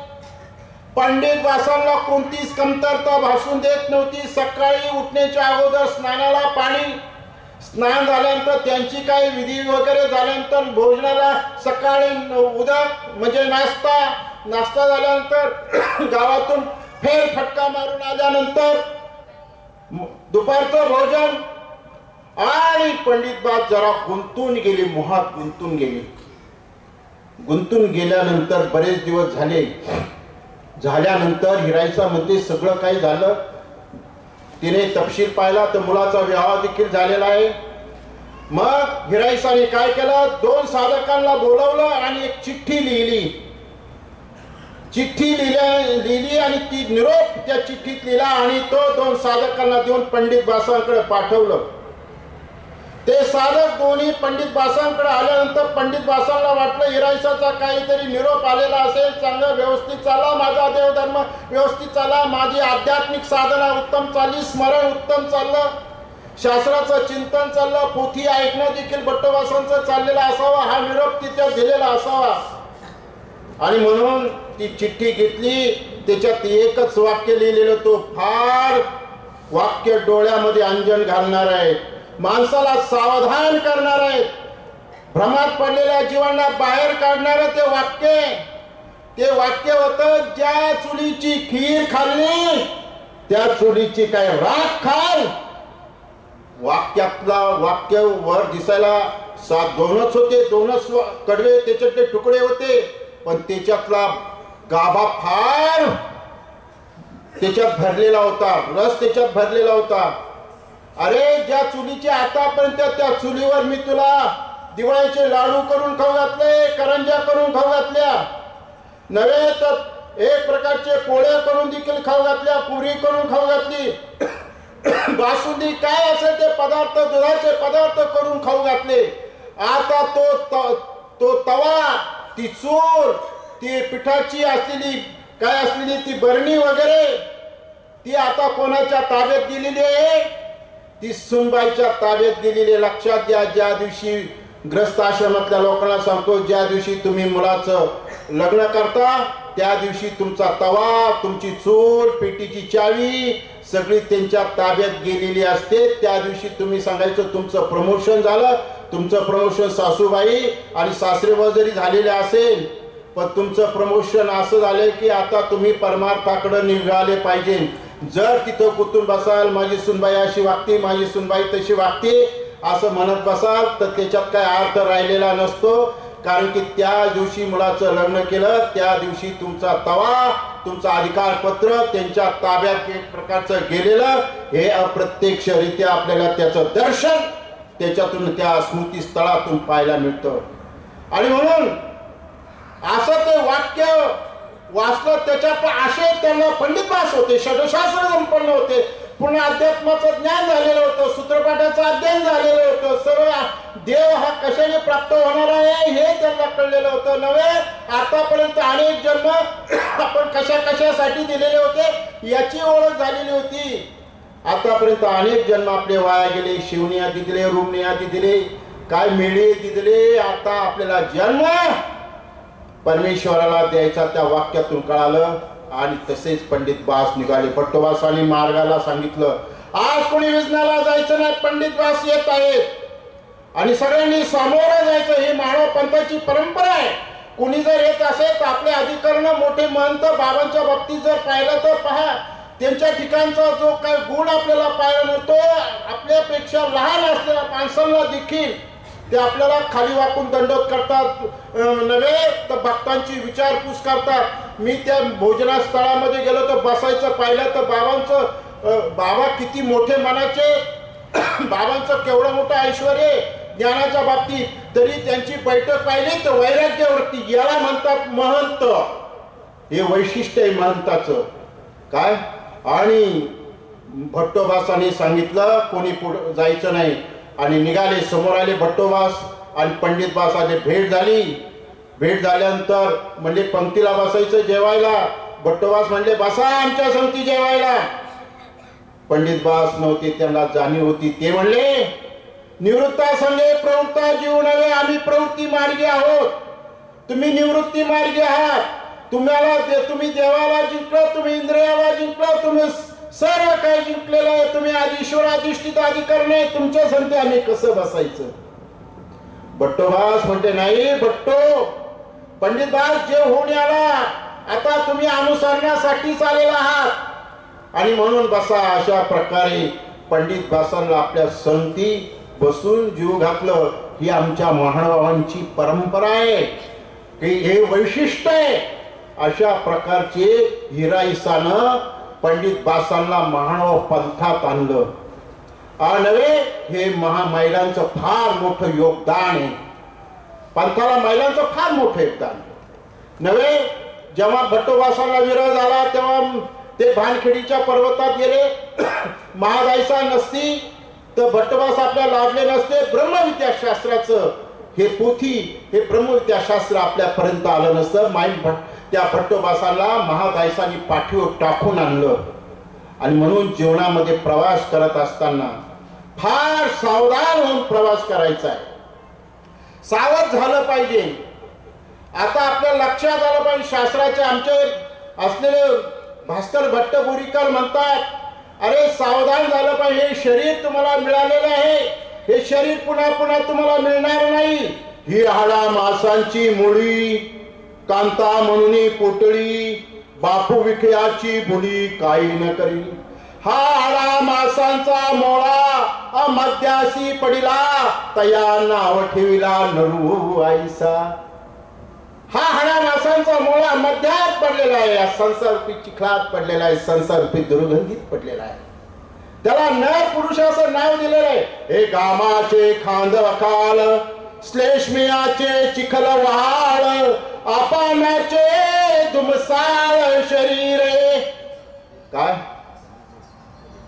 पंडित वासांना कोणतीच कमतरता भासून देत नव्हती. सकाळी उठण्याच्या अगोदर स्नानाला पाणी, स्नान झाल्यानंतर त्यांची काही विधी वगैरे झाल्यानंतर भोजनाला सकाळी उदक म्हणजे नाश्ता झाल्यानंतर गावातून फेरफटका मारून आल्यानंतर दुपारचं भोजन. आणि पंडित बात जरा गुंतून गेली, मोहात गुंतून गेली. गुंतून गेल्यानंतर बरेच दिवस झाल्यानंतर हिराईसा मध्ये सगळं काही झालं. तिने तपशील पाहिला तर मुलाचा विवाह देखील झालेला आहे. मग हिराईसाने काय केलं, 2 साधकांना बोलवलं आणि एक चिठ्ठी लिहिली. चिठ्ठी लिहिली आणि ती निरोप त्या चिठ्ठीत लिहिला आणि तो 2 साधकांना देऊन पंडित बासांकडे पाठवलं. ते साधक दोन्ही पंडित बासांकडे आल्यानंतर पंडित बासांना वाटलं हिराईसाचा काहीतरी निरोप आलेला असेल, चांगलं व्यवस्थित चालला, माझा देवधर्म व्यवस्थित चालला, माझी आध्यात्मिक साधना उत्तम चालली, स्मरण उत्तम चाललं, शास्त्राचं चिंतन चाललं, पोथी ऐकणं देखील भट्टोबासांचं चाललेलं असावा, हा निरोप तिथे दिलेला असावा. आणि म्हणून ती चिठ्ठी घेतली. त्याच्यात एकच वाक्य लिहिलेलं, तो फार वाक्य डोळ्यामध्ये अंजन घालणार आहे, माणसाला सावधान करणार आहे, भ्रमात पडलेल्या जीवांना बाहेर काढणार ते वाक्य होतं, ज्या चुलीची खीर खाल्ली त्या चुलीची काय राख खाल. वाक्यातला वाक्य वर दिसायला 2च होते, 2च कडवे त्याच्यातले तुकडे होते, पण त्याच्यातला गाभा फार त्याच्यात भरलेला होता, रस त्याच्यात भरलेला होता. अरे ज्या चुलीची आतापर्यंत त्या चुलीवर मी तुला दिवाळीचे लाडू करून खाऊ घातले, करंज्या करून खाऊ घातल्या, नव्हे तर एक प्रकारचे पोळे करून देखील खाऊ घातल्या, पुरी करून खाऊ घातली, बासुंदी काय असेल ते पदार्थ, दुधाचे पदार्थ करून खाऊ घातले. आता तो तवा, ती चूल, ती पिठाची असलेली काय असलेली ती बरणी वगैरे ती आता कोणाच्या ताब्यात दिलेली आहे? ती सुनबाईच्या ताब्यात दिलेली. लक्षात घ्या, ज्या दिवशी ग्रस्त आश्रमातल्या लोकांना सांगतो, ज्या दिवशी तुम्ही मुलाचं लग्न करता त्या दिवशी तुमचा तवा, तुमची चूल, पेटीची चावी सगळी त्यांच्या ताब्यात गेलेली असते. त्या दिवशी तुम्ही सांगायचं तुमचं प्रमोशन झालं. तुमचं प्रमोशन सासूबाई आणि सासरेवर जरी झालेले असेल, पण तुमचं प्रमोशन असं झालं की आता तुम्ही परमार्थाकडे निघाले पाहिजे. जर तिथं गुंतून बसाल, माझी सुनबाई अशी वागते, माझी सुनबाई तशी वागते असं म्हणत बसाल तर त्याच्यात काय अर्थ राहिलेला नसतो. कारण की त्या दिवशी मुलाचं लग्न केलं त्या दिवशी तुमचा तवा, तुमचं अधिकारपत्र त्यांच्या ताब्यात एक प्रकारचं गेलेलं हे अप्रत्यक्षरित्या आपल्याला त्याचं दर्शन त्याच्यातून त्या स्मृतीस्थळातून पाहायला मिळतं. आणि म्हणून असं ते वाक्य वाचलं, त्याच्यात आशय त्यांना पंडितवास होते, षडशास्त्र संपन्न होते, पुन्हा अध्यात्माचं ज्ञान झालेलं होतं, सूत्रपाठाचं अध्ययन झालेलं होतं, सर्व देव हा कशाने प्राप्त होणार आहे हे त्यांना कळलेलं होतं. नव्हे आतापर्यंत अनेक जन्म आपण कशा कशासाठी दिलेले होते याची ओळख झालेली होती. आतापर्यंत अनेक जन्म आपले वाया गेले, शिवणी आधी दिले, रुमणी आधी दिले, काय मेळे दिले. आता आपल्याला जन्म परमेश्वराला द्यायचा त्या वाक्यातून कळालं. आणि तसेच पंडित बास निघाले. भट्टोबासांनी मार्गाला सांगितलं, आज कोणी विजनाला जायचं नाही, पंडित बास येत आहेत आणि सगळ्यांनी सामोरं जायचं. ही मानव पंथाची परंपरा आहे. कोणी जर येत असेल तर आपले अधिकरण मोठे महंत बाबांच्या बाबतीत जर पाहिलं तर पहा, त्यांच्या ठिकाणचा जो काय गुण आपल्याला पाहायला मिळतो, आपल्यापेक्षा लहान असलेल्या माणसांना देखील ते आपल्याला खाली वाकून दंडवत करतात, नव्हे तर भक्तांची विचारपूस करतात. मी त्या भोजना स्थळामध्ये गेलो तर बसायचं पाहिलं तर बाबा किती मोठे मनाचे, बाबांचं केवढं मोठं ऐश्वर ज्ञानाच्या बाबतीत, तरी त्यांची बैठक पाहिली तर वैराग्यावरती, याला म्हणतात महंत. हे वैशिष्ट्य आहे महंताचं काय. आणि भट्टोबासाने सांगितलं कोणी पुढे जायचं नाही आणि निघाले. समोर आले भट्टोबास आणि पंडित बासाने भेट झाली. भेट झाल्यानंतर म्हणजे पंक्तीला बसायचं जेवायला. भट्टोबास म्हणले बसा आमच्या संगती जेवायला. पंडित बास नव्हते, त्यांना जाणीव होती. ते म्हणले निवृत्ता संगे प्रवृत्ता जीव नव्हे, आम्ही प्रवृत्ती मार्गी आहोत, तुम्ही निवृत्ती मार्गी आहात. तुम्ही देवाला जिंकलं, तुम्ही इंद्रियाला जिंकलं, तुम्ही सर्व काही जिंकलेलं आहे, तुम्ही ईश्वर अधिष्ठित अधिकरण आहे, तुमच्या संगती आम्ही कसं बसायचं. भट्टोबास म्हणते नाही भट्टो, पंडित बास जे होऊन आला, आता तुम्ही अनुसरणासाठीच आलेला आहात आणि म्हणून बसा. अशा प्रकारे पंडित बासांना आपल्या संगती बसून जीव घातलं. ही आमच्या महानुभावांची परंपरा आहे, हे वैशिष्ट्य आहे. अशा प्रकारचे हिराईसानं पंडित बासांना महानुभाव पंथात आणलं. नव्हे हे महिलांचं फार मोठं योगदान आहे. पंथाला महिलांचं फार मोठं योगदान नव्हे. जेव्हा भट्टोबासांना विरह झाला तेव्हा ते भानखेडीच्या पर्वतात गेले. महादायसा नसती तर भट्टोबास आपल्या लाभले नसते. ब्रह्मविद्याशास्त्राचं हे पोथी, हे ब्रह्मविद्याशास्त्र आपल्यापर्यंत आलं नसतं. त्या भट्टोबासाला महादायसांनी पाठीवर टाकून आणलं. आणि म्हणून जीवनामध्ये प्रवास करत असताना फार सावधान होऊन प्रवास करायचा आहे, सावध झालं पाहिजे. आता आपल्या लक्षात आलं पाहिजे. शास्त्राचे आमचे असलेले भास्कर भट्ट बोरीकर म्हणतात, अरे सावधान झालं पाहिजे. हे शरीर तुम्हाला मिळालेलं आहे, हे शरीर पुन्हा पुन्हा तुम्हाला मिळणार नाही. ही हाडा मासांची मुळी, कांता म्हणून पोटळी, बापू विखयाची बुडी काही न करी. हा हाडा मासांचा मोळा मध्यासी पडिला, तया नाव ठेविला नरू आईसा. हा हाडा मासांचा मोळा मध्यात पडलेला आहे, संसाररूपी चिखलात पडलेला आहे, संसाररूपी दुर्गंधीत पडलेला आहे. त्याला नर पुरुषाचं नाव दिलेलं आहे. हे गामाचे खांद अकाल, श्लेष्मियाचे चिखल वहाळ, अपानाचे धुमसाळ शरीरे. काय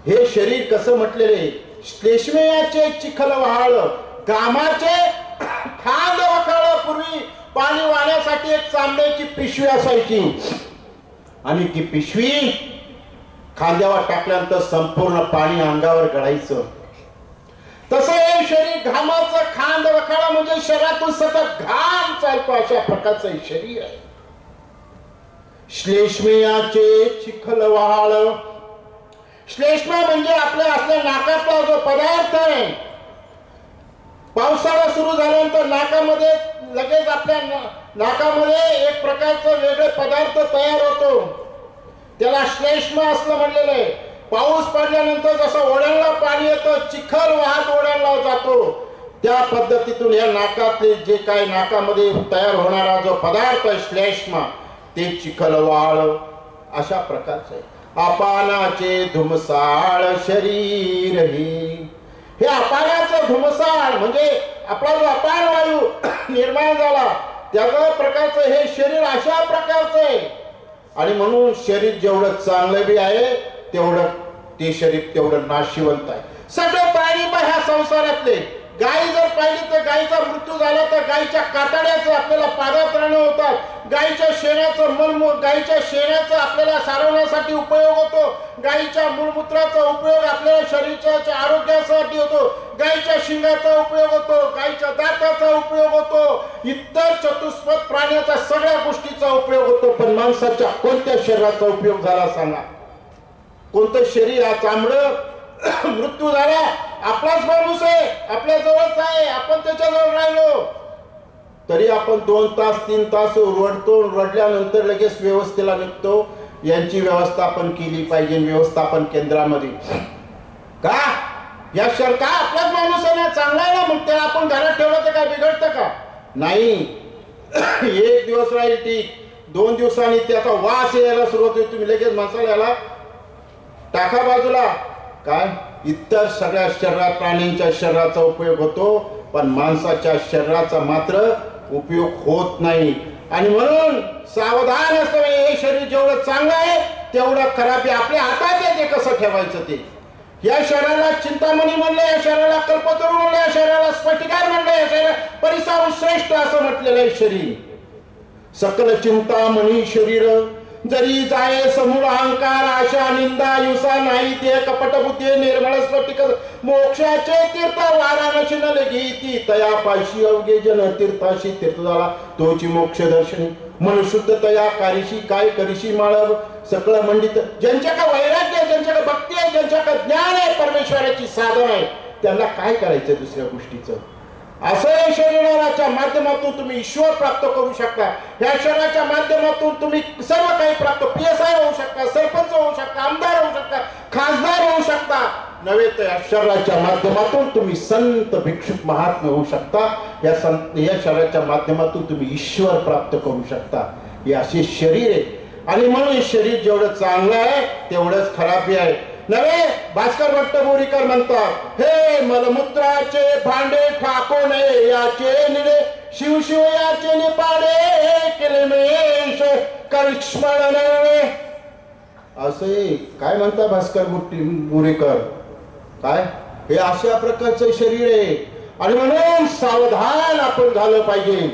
हे शरीर कसं म्हटलेले? श्लेष्मियाचे चिखल वहाळ, गामाचे खांद वखाळ. पूर्वी पाणी वाहण्यासाठी एक चांबड्याची पिशवी असायची आणि ती पिशवी खांद्यावर टाकल्यानंतर संपूर्ण पाणी अंगावर गळायचं. तसं हे शरीर घामाचं खांद वखाळा म्हणजे शरीरातून सतत घाम चालतो, अशा प्रकारचं हे शरीर आहे. श्लेष्मियाचे चिखल वहाळ. श्लेष्मा म्हणजे आपल्या नाकातला जो पदार्थ आहे. पावसाळा सुरू झाल्यानंतर नाकामध्ये लगेच आपल्या नाकामध्ये एक प्रकारचं वेगळे पदार्थ तयार होतो, त्याला श्लेष्मा असं म्हणलेलं आहे. पाऊस पडल्यानंतर जसं ओढ्यांना पाणी येतं, चिखल वाहत ओढ्यांना जातो, त्या पद्धतीतून या नाकातले जे काय नाकामध्ये तयार होणारा जो पदार्थ श्लेष्मा ते चिखल वाळ अशा प्रकारचं आहे. अपानाचे धुमसाळ शरीर. हे अपानाचं धुमसाळ म्हणजे आपला जो अपान वायू निर्माण झाला त्याचा प्रकारचं हे शरीर अशा प्रकारचं आहे. आणि म्हणून शरीर जेवढं चांगलं बी आहे तेवढं ते शरीर तेवढं नाशिवंत आहे. सगळे प्राणी ह्या संसारातले, गाय जर पाहिली तर गायीचा मृत्यू झाला तर गायीच्या कातड्याचं आपल्याला पादत्राणे होतात, गायीच्या शेणाचं गायीच्या शेणाचा आपल्याला सारवण्यासाठी उपयोग होतो, गायीच्या मूलमूत्राचा उपयोग आपल्याला शरीराच्या आरोग्यासाठी होतो, गायीच्या शिंगाचा उपयोग होतो, गायीच्या दाताचा उपयोग होतो, इतर चतुष्पद प्राण्याचा सगळ्या गोष्टीचा उपयोग होतो. पण माणसाच्या कोणत्या शरीराचा उपयोग झाला सांगा? कोणतं शरीर? हा चामडं मृत्यू झाला, आपलाच माणूस आहे, आपल्या जवळच आहे, आपण त्याच्याजवळ राहिलो तरी आपण 2 तास 3 तास रडतो, रडल्यानंतर लगेच व्यवस्थेला निघतो. यांची व्यवस्था आपण केली पाहिजे व्यवस्थापन केंद्रामध्ये. का? या शहर का आपलाच माणूस आहे ना, चांगला आहे ना, मग त्याला आपण घरात ठेवलं तर काय बिघडतं का? नाही. 1 दिवस राहील ठीक, 2 दिवसांनी त्याचा वास यायला सुरुवात होईल, तुम्ही लगेच मसाल्याला टाका बाजूला. काय? इतर सगळ्या शरीरात प्राण्यांच्या शरीराचा उपयोग होतो पण माणसाच्या शरीराचा मात्र उपयोग होत नाही. आणि म्हणून सावधान असतं. हे शरीर जेवढं चांगलं आहे तेवढं खराब आहे. आपल्या हातात आहे ते कसं ठेवायचं ते. या शरीराला चिंतामणी म्हणलं, या शरीराला कल्पतरू म्हणलं, या शरीराला स्फटिकार म्हणलं, या शरीराला परिसाहून श्रेष्ठ असं म्हटलेलं आहे शरीर. सकल चिंतामणी शरीर जरी जाये समूळ अहंकार आशा निंदा युसा नाही ते कपट बुद्धी निर्मळ स्फटिक मोक्षाचे तीर्थ वाराणसी न घेती तया पाशी अवघे जन तीर्थाशी तीर्थ झाला तोची मोक्ष दर्शनी मन शुद्ध तया कारीशी काय करीशी माळव सकळ मंडित. ज्यांच्याकडे वैराग्य आहे, ज्यांच्याकडे भक्ती आहे, ज्यांच्याकडे ज्ञान आहे, परमेश्वराची साधन आहे, त्यांना काय करायचं दुसऱ्या गोष्टीचं? असं शरीराच्या माध्यमातून तुम्ही ईश्वर प्राप्त करू शकता. ह्या शरीराच्या माध्यमातून तुम्ही सर्व काही प्राप्त, PSI होऊ शकता, सरपंच होऊ शकता, आमदार होऊ शकता, खासदार होऊ शकता. नव्हे तर या शरीराच्या माध्यमातून तुम्ही संत भिक्षुक महात्मा होऊ शकता. या शरीराच्या माध्यमातून तुम्ही ईश्वर प्राप्त करू शकता. हे असे शरीर आहे. आणि म्हणून शरीर जेवढं चांगलं आहे तेवढंच खराबी आहे. नव्हे भास्कर भट्ट बोरीकर म्हणतात, हे मलमूत्राचे भांडे ठाको नये याचे निडे शिवशिव याचे निपाडे केलेमेश करिष्मण. असे काय म्हणतात भास्कर बोरीकर? काय हे अशा प्रकारचं शरीर आहे. आणि म्हणून सावधान आपण झालं पाहिजे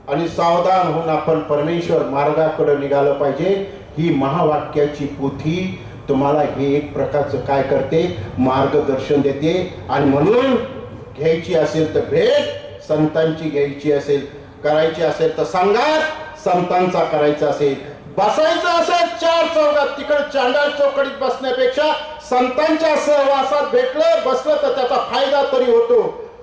आणि सावधान होऊन आपण परमेश्वर मार्गाकडे निघालं पाहिजे. ही महावाक्याची पोथी तुम्हाला हे एक प्रकारचं काय करते? मार्गदर्शन देते. आणि म्हणून घ्यायची असेल तर भेट संतांची घ्यायची असेल, करायची असेल तर संघात संतांचा करायचा असेल, बसायचं असेल 4 चौघात तिकडे चांडाळ चौकडीत बसण्यापेक्षा संतांच्या सहवासात भेटलं बसलं तर त्याचा फायदा तरी होतो.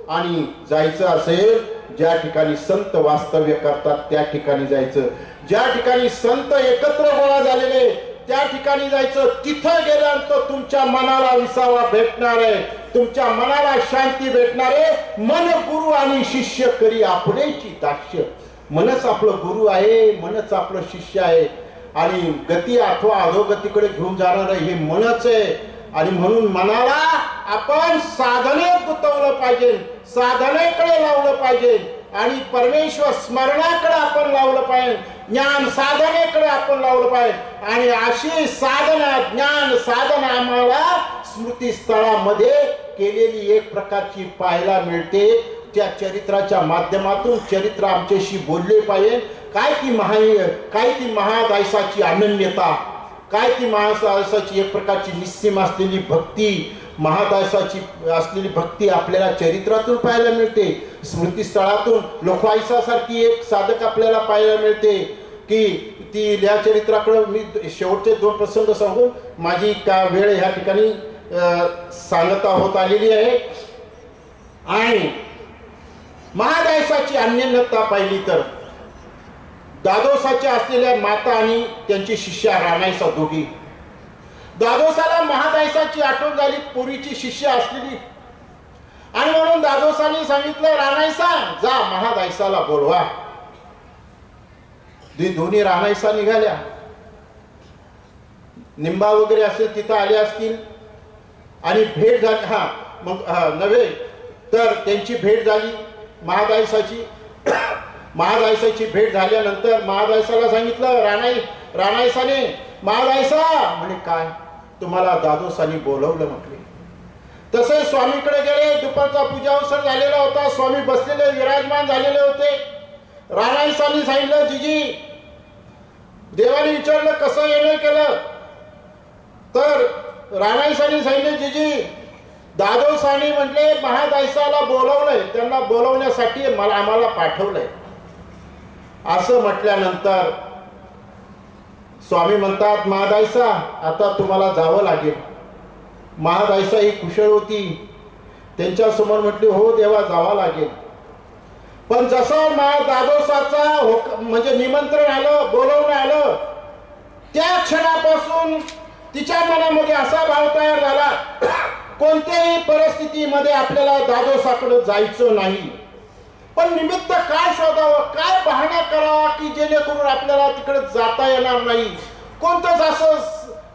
आणि जायचं असेल ज्या ठिकाणी संत वास्तव्य करतात त्या ठिकाणी जायचं. ज्या ठिकाणी संत एकत्र गोळा झालेले त्या ठिकाणी जायचं. तिथं गेल्यानंतर तुमच्या मनाला विसावा भेटणार आहे, तुमच्या मनाला शांती भेटणार आहे. मन गुरु आणि शिष्य करी आपणेची दाक्ष. मनच आपलं गुरु आहे, मनच आपलं शिष्य आहे. आणि गती अथवा अधोगतीकडे घेऊन जाणार हे मनच आहे. आणि म्हणून मनाला आपण साधनेत गुंतवलं पाहिजे, साधनेकडे लावलं पाहिजे आणि परमेश्वर स्मरणाकडे आपण लावलं पाहिजे, ज्ञान साधनेकडे आपण लावलं पाहिजे. आणि अशी साधना, ज्ञान साधना आम्हाला स्मृतीस्थळामध्ये केलेली एक प्रकारची पाहायला मिळते. त्या चरित्राच्या माध्यमातून चरित्र आमच्याशी बोलले पाहिजे. काय ती महादायसाची अनन्यता, काय ती महादायसाची एक प्रकारची निस्सीम असलेली भक्ती, महादायसाची असलेली भक्ती आपल्याला चरित्रातून पाहायला मिळते. स्मृतीस्थळातून लोकवायसासारखी एक साधक आपल्याला पाहायला मिळते की ती या चरित्राकडे मी शेवटचे 2 प्रसंग सांगून माझी का वेळ ह्या ठिकाणी सांगता होत आलेली आहे. आणि महादायसाची अनन्यता पाहिली तर दादोसाच्या असलेल्या माता आणि त्यांची शिष्या रानायसा दोघी. दादोसाला महादायसाची आठवण झाली, पूर्वीची शिष्य असलेली, आणि म्हणून दादोसाने सांगितलं, रानायसा जा महादायसाला बोलवा. दोन्ही रानायसा निघाल्या. निंबा वगैरे असेल तिथं आले असतील आणि भेट झाली. मग नव्हे तर त्यांची भेट झाली महादायसाची. महादायसाची भेट झाल्यानंतर महादायसाला सांगितलं रानायसाने, महादायसा म्हणे काय तुम्हाला दादोसानी बोलवलं म्हटले. तसे स्वामीकडे गेले. दुपारचा पूजावसर झालेला होता. स्वामी बसलेले विराजमान झालेले होते. रानायसानी सांगितलं, जीजी देवाने विचारलं कसं येणं केलं. तर रानायसानी सांगितलं, जीजी दादोसानी म्हटले महादायसाला बोलवलंय, त्यांना बोलवण्यासाठी आम्हाला पाठवलंय. असं म्हटल्यानंतर स्वामी म्हणतात, महादायसा आता तुम्हाला जावं लागेल. महादायसा ही कुशल होती. त्यांच्या समोर म्हटली, हो देवा जावा लागेल. पण जसं दादोसाचा म्हणजे निमंत्रण आलं, बोलवणं आलं, त्या क्षणापासून तिच्या मनामध्ये असा भाव तयार झाला, कोणत्याही परिस्थितीमध्ये आपल्याला दादोसाकडे जायचं नाही. पण निमित्त काय शोधावं, काय बहाणा करावा की जेणेकरून आपल्याला तिकडे जाता येणार नाही. कोणतंच असं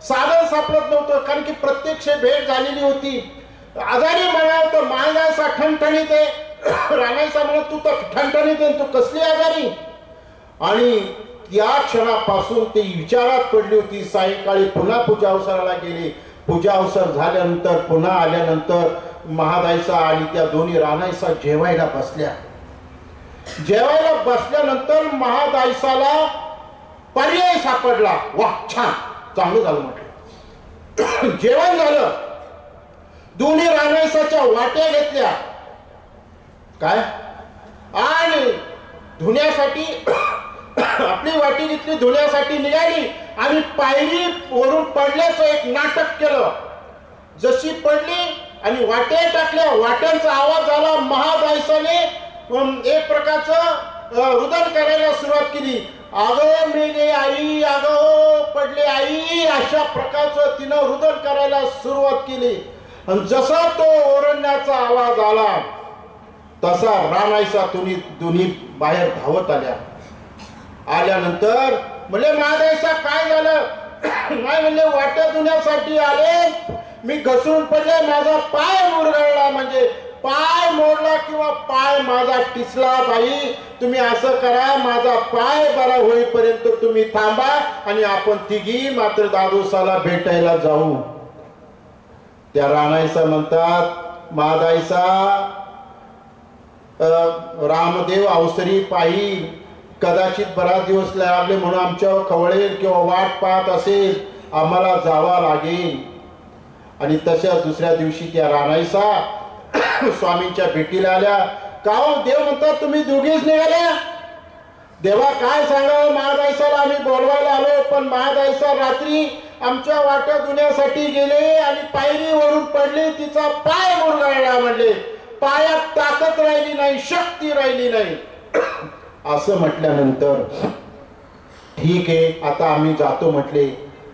साधन सापडत नव्हतं, कारण की प्रत्यक्ष भेट झालेली होती. आजारी म्हणावं तर महादायसा ठणठणीत आहे, रानायसा म्हणत तू तर ठणठणीत आहे, तू कसली आजारी. आणि या क्षणापासून ती विचारात पडली होती. सायंकाळी पुन्हा पूजा अवसराला गेली. पूजा अवसर झाल्यानंतर पुन्हा आल्यानंतर महादायसा आणि त्या दोन्ही रानायसा जेवायला बसल्या. जेवायला बसल्यानंतर महादायसाला पर्याय सापडला. वा छान, चांगलं झालं म्हटलं. जेवण झालं. दोन्ही रानायसाच्या वाट्या घेतल्या काय आणि धुण्यासाठी आपली वाटी घेतली, धुण्यासाठी निघाली आणि पायरी वरून पडल्याचं एक नाटक केलं. जशी पडली आणि वाट्या टाकल्या, वाट्यांचा आवाज झाला. महादायसाने एक प्रकारचं रुदन करायला सुरुवात केली. अगं मेले आई, अगं पडले आई, अशा प्रकारचं तिनं रुदन करायला सुरुवात केली. आणि जसा तो ओरडण्याचा आवाज आला तसा रानायसा दोन्ही बाहेर धावत आल्या. आल्यानंतर म्हणले, महादायसा काय झालं. नाही म्हणले, वाट्या धुण्यासाठी आले, मी घसरून पडले, माझा पाय मुरगळला. म्हणजे पाय मोडला किंवा पाय माझा टिचला. बाई तुम्ही असं करा, माझा पाय बरा होईपर्यंत तुम्ही थांबा आणि आपण तिघी मात्र दादोसाला भेटायला जाऊ. त्या रानायसा म्हणतात, महादायसा रामदेव अवसरी पायी कदाचित बराच दिवस लागले म्हणून आमच्यावर खवळेल किंवा वाट पाहत असेल, आम्हाला जावा लागेल. आणि तशा दुसऱ्या दिवशी त्या रानायसा स्वामींच्या भेटीला आल्या. का हो देव म्हणतात तुम्ही दोघीच निघाल्या. देवा काय सांगावं, महादायसाला आम्ही बोलवायला आलो, पण महादायसा रात्री आमच्या वाट्या धुण्यासाठी गेले आणि पायरीवरून पडली, तिचा पाय मुरगळला. म्हणले पायात ताकद राहिली नाही, शक्ती राहिली नाही. असं म्हटल्यानंतर ठीक आहे आता आम्ही जातो म्हटले.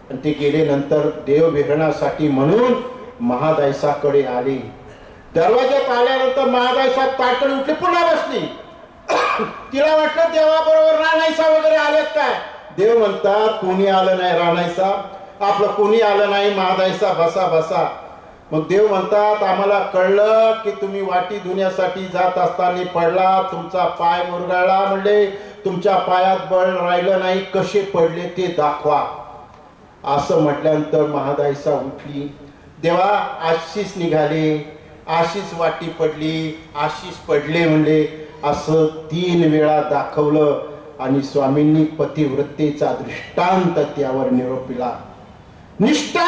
आणि ते गेले. नंतर देव विहरणासाठी म्हणून महादायसाकडे आले. दरवाज्यात आल्यानंतर महादायसा ताटकन उठली, पुन्हा बसली. तिला वाटलं देवाबरोबर रानायसा वगैरे आलेत काय. देव म्हणतात कोणी आलं नाही रानायसा, आपलं कोणी आलं नाही, महादायसा बसा बसा. मग देव म्हणतात आम्हाला कळलं की तुम्ही वाटी धुण्यासाठी जात असताना पडला, तुमचा पाय मुरगाळला, म्हणले तुमच्या पायात बळ राहिलं नाही, कसे पडले ते दाखवा. असं म्हटल्यानंतर महादायसा उठली. देवा आशीष निघाले, आशीष वाटी पडली, आशीष पडले म्हणले. असं 3 वेळा दाखवलं आणि स्वामींनी पतिव्रतेचा दृष्टांत त्यावर निरोप दिला. निष्ठा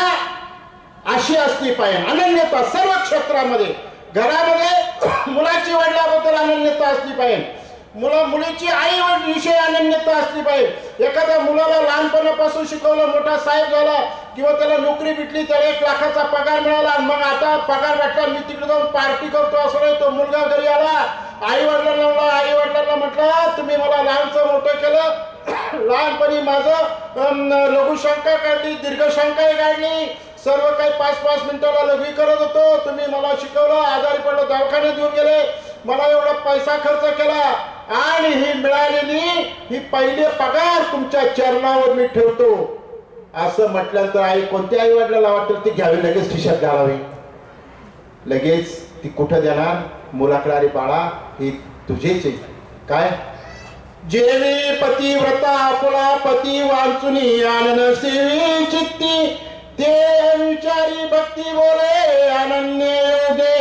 अशी असली पाहिजे, अनन्यता सर्व क्षेत्रामध्ये. घरामध्ये मुलाची वडिलाबद्दल अनन्यता असली पाहिजे, मुलीची आई विषयी अनन्यता असली पाहिजे. एखाद्या मुलाला लहानपणापासून शिकवलं, मोठा साहेब झाला किंवा त्याला नोकरी भेटली, त्याला 1 लाखाचा पगार मिळाला आणि मग आता पगार भेटला मी तिकडे जाऊन पार्टी करतो असं नाही. तो मुलगा घरी आला, आई वडिलांना म्हटलं तुम्ही मला लहानचं मोठं केलं, लहानपणी माझं लघुशंका काढली, दीर्घशंकाही काढली, सर्व काही 5-5 मिनिटाला लघवी करत होतो, तुम्ही मला शिकवलं, आजारी पडलं दवाखान्यात घेऊन गेले, मला एवढा पैसा खर्च केला आणि ही मिळालेली ही पहिली पगार तुमच्या चरणावर मी ठेवतो. असं म्हटल्यानंतर आई कोणत्या आई वडिलांना वाटेल ती घ्यावी, लगेच खिशात घालावी, लगेच ती कुठं देणार मुलाकडे. अरे बाळा हे तुझेच आहे. काय जेवी पतिव्रता आपुला पती वांचुनी आनन सेवी चित्ती, ते विचारी भक्ती बोले अनन्य योगे.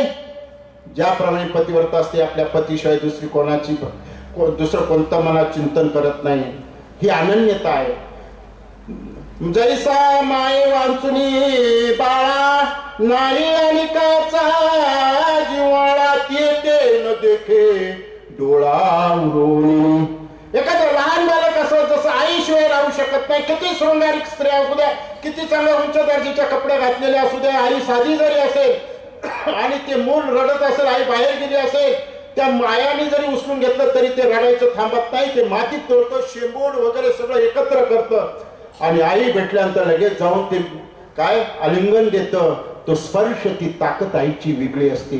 ज्याप्रमाणे पतिव्रता असते, आपल्या पतीशिवाय दुसरं कोणतं मनात चिंतन करत नाही, ही अनन्यता आहे. जैसा माये वांचुनी बाळा नाही अनिकाचा जिवाळा, ते न देखे डोळा उडून. एखादं लहान बालक असं जसं आईशिवाय राहू शकत नाही, किती शृंगारिक स्त्रिया असू द्या, किती चांगल्या उंच दर्जाच्या कपडे घातलेले असू द्या, आई साधी जरी असेल आणि ते मूल रडत असेल, आई बाहेर गेली असेल, त्या मायाने जरी उचलून घेतलं तरी ते रडायचं थांबत नाही. ते मातीत तोडतं, शेंबूड वगैरे सगळं एकत्र करतं आणि आई भेटल्यानंतर लगेच जाऊन ते काय आलिंगन देतं. तो स्पर्श, ती ताकद आईची वेगळी असते.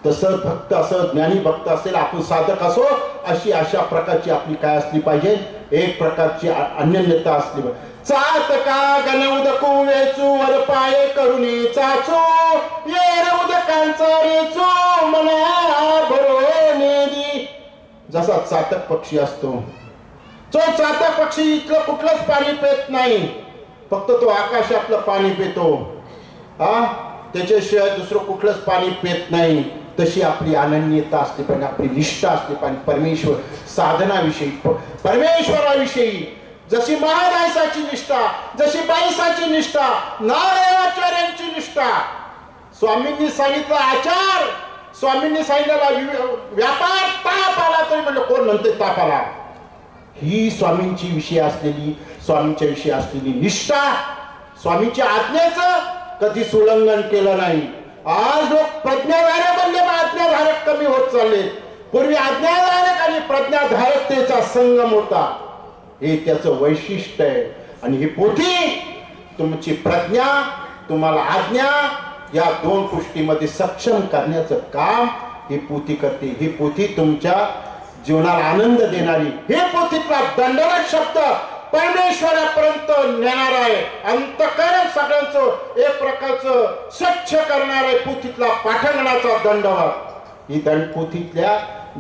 तसं भक्त असं ज्ञानी भक्त असेल, आपण साधक असो, अशा प्रकारची आपली काय असली पाहिजे, एक प्रकारची अनन्यता असली पाहिजे. चातका गण उदकू वेचू वर पाय करुणी चाचू, येर उदकांचा रेचू मना भरोनेदी. जसा चातक पक्षी असतो, तो चातक पक्षी इथलं कुठलंच पाणी पेत नाही, फक्त तो आकाशातलं पाणी पितो, त्याच्याशिवाय दुसरं कुठलंच पाणी पेत नाही. तशी आपली अनन्यता असली पाहिजे, आपली निष्ठा असली पाहिजे परमेश्वर साधनाविषयी, परमेश्वराविषयी. जशी महादायसाची निष्ठा, जशी बाईसाची निष्ठा, नारायणाचार्यांची निष्ठा. स्वामींनी सांगितलं आचार, स्वामींनी सांगितलेला व्यापार, ताप आला तरी म्हणलं कोण म्हणते ताप आला. ही स्वामींची विषय असलेली, स्वामींच्या विषयी असलेली निष्ठा. स्वामींच्या आज्ञेचं कधी उल्लंघन केलं नाही. आज लोक प्रज्ञाधारक बनले, आज्ञाधारक कमी होत चालले. पूर्वी आज्ञाधारक आणि प्रज्ञाधारकतेचा संगम होता, हे त्याचं वैशिष्ट्य आहे. आणि ही पोथी तुमची प्रज्ञा, तुम्हाला आज्ञा, या 2 गोष्टीमध्ये सक्षम करण्याचं काम ही पोथी करते. ही पोथी तुमच्या जीवनाला आनंद देणारी, हे पोथीतला दंडवत शब्द परमेश्वरापर्यंत नेणार आहे. अंतःकरण सगळ्यांचं एक प्रकारचं स्वच्छ करणार आहे पोथीतला पाठंगणाचा दंडवत. ही पोथीतल्या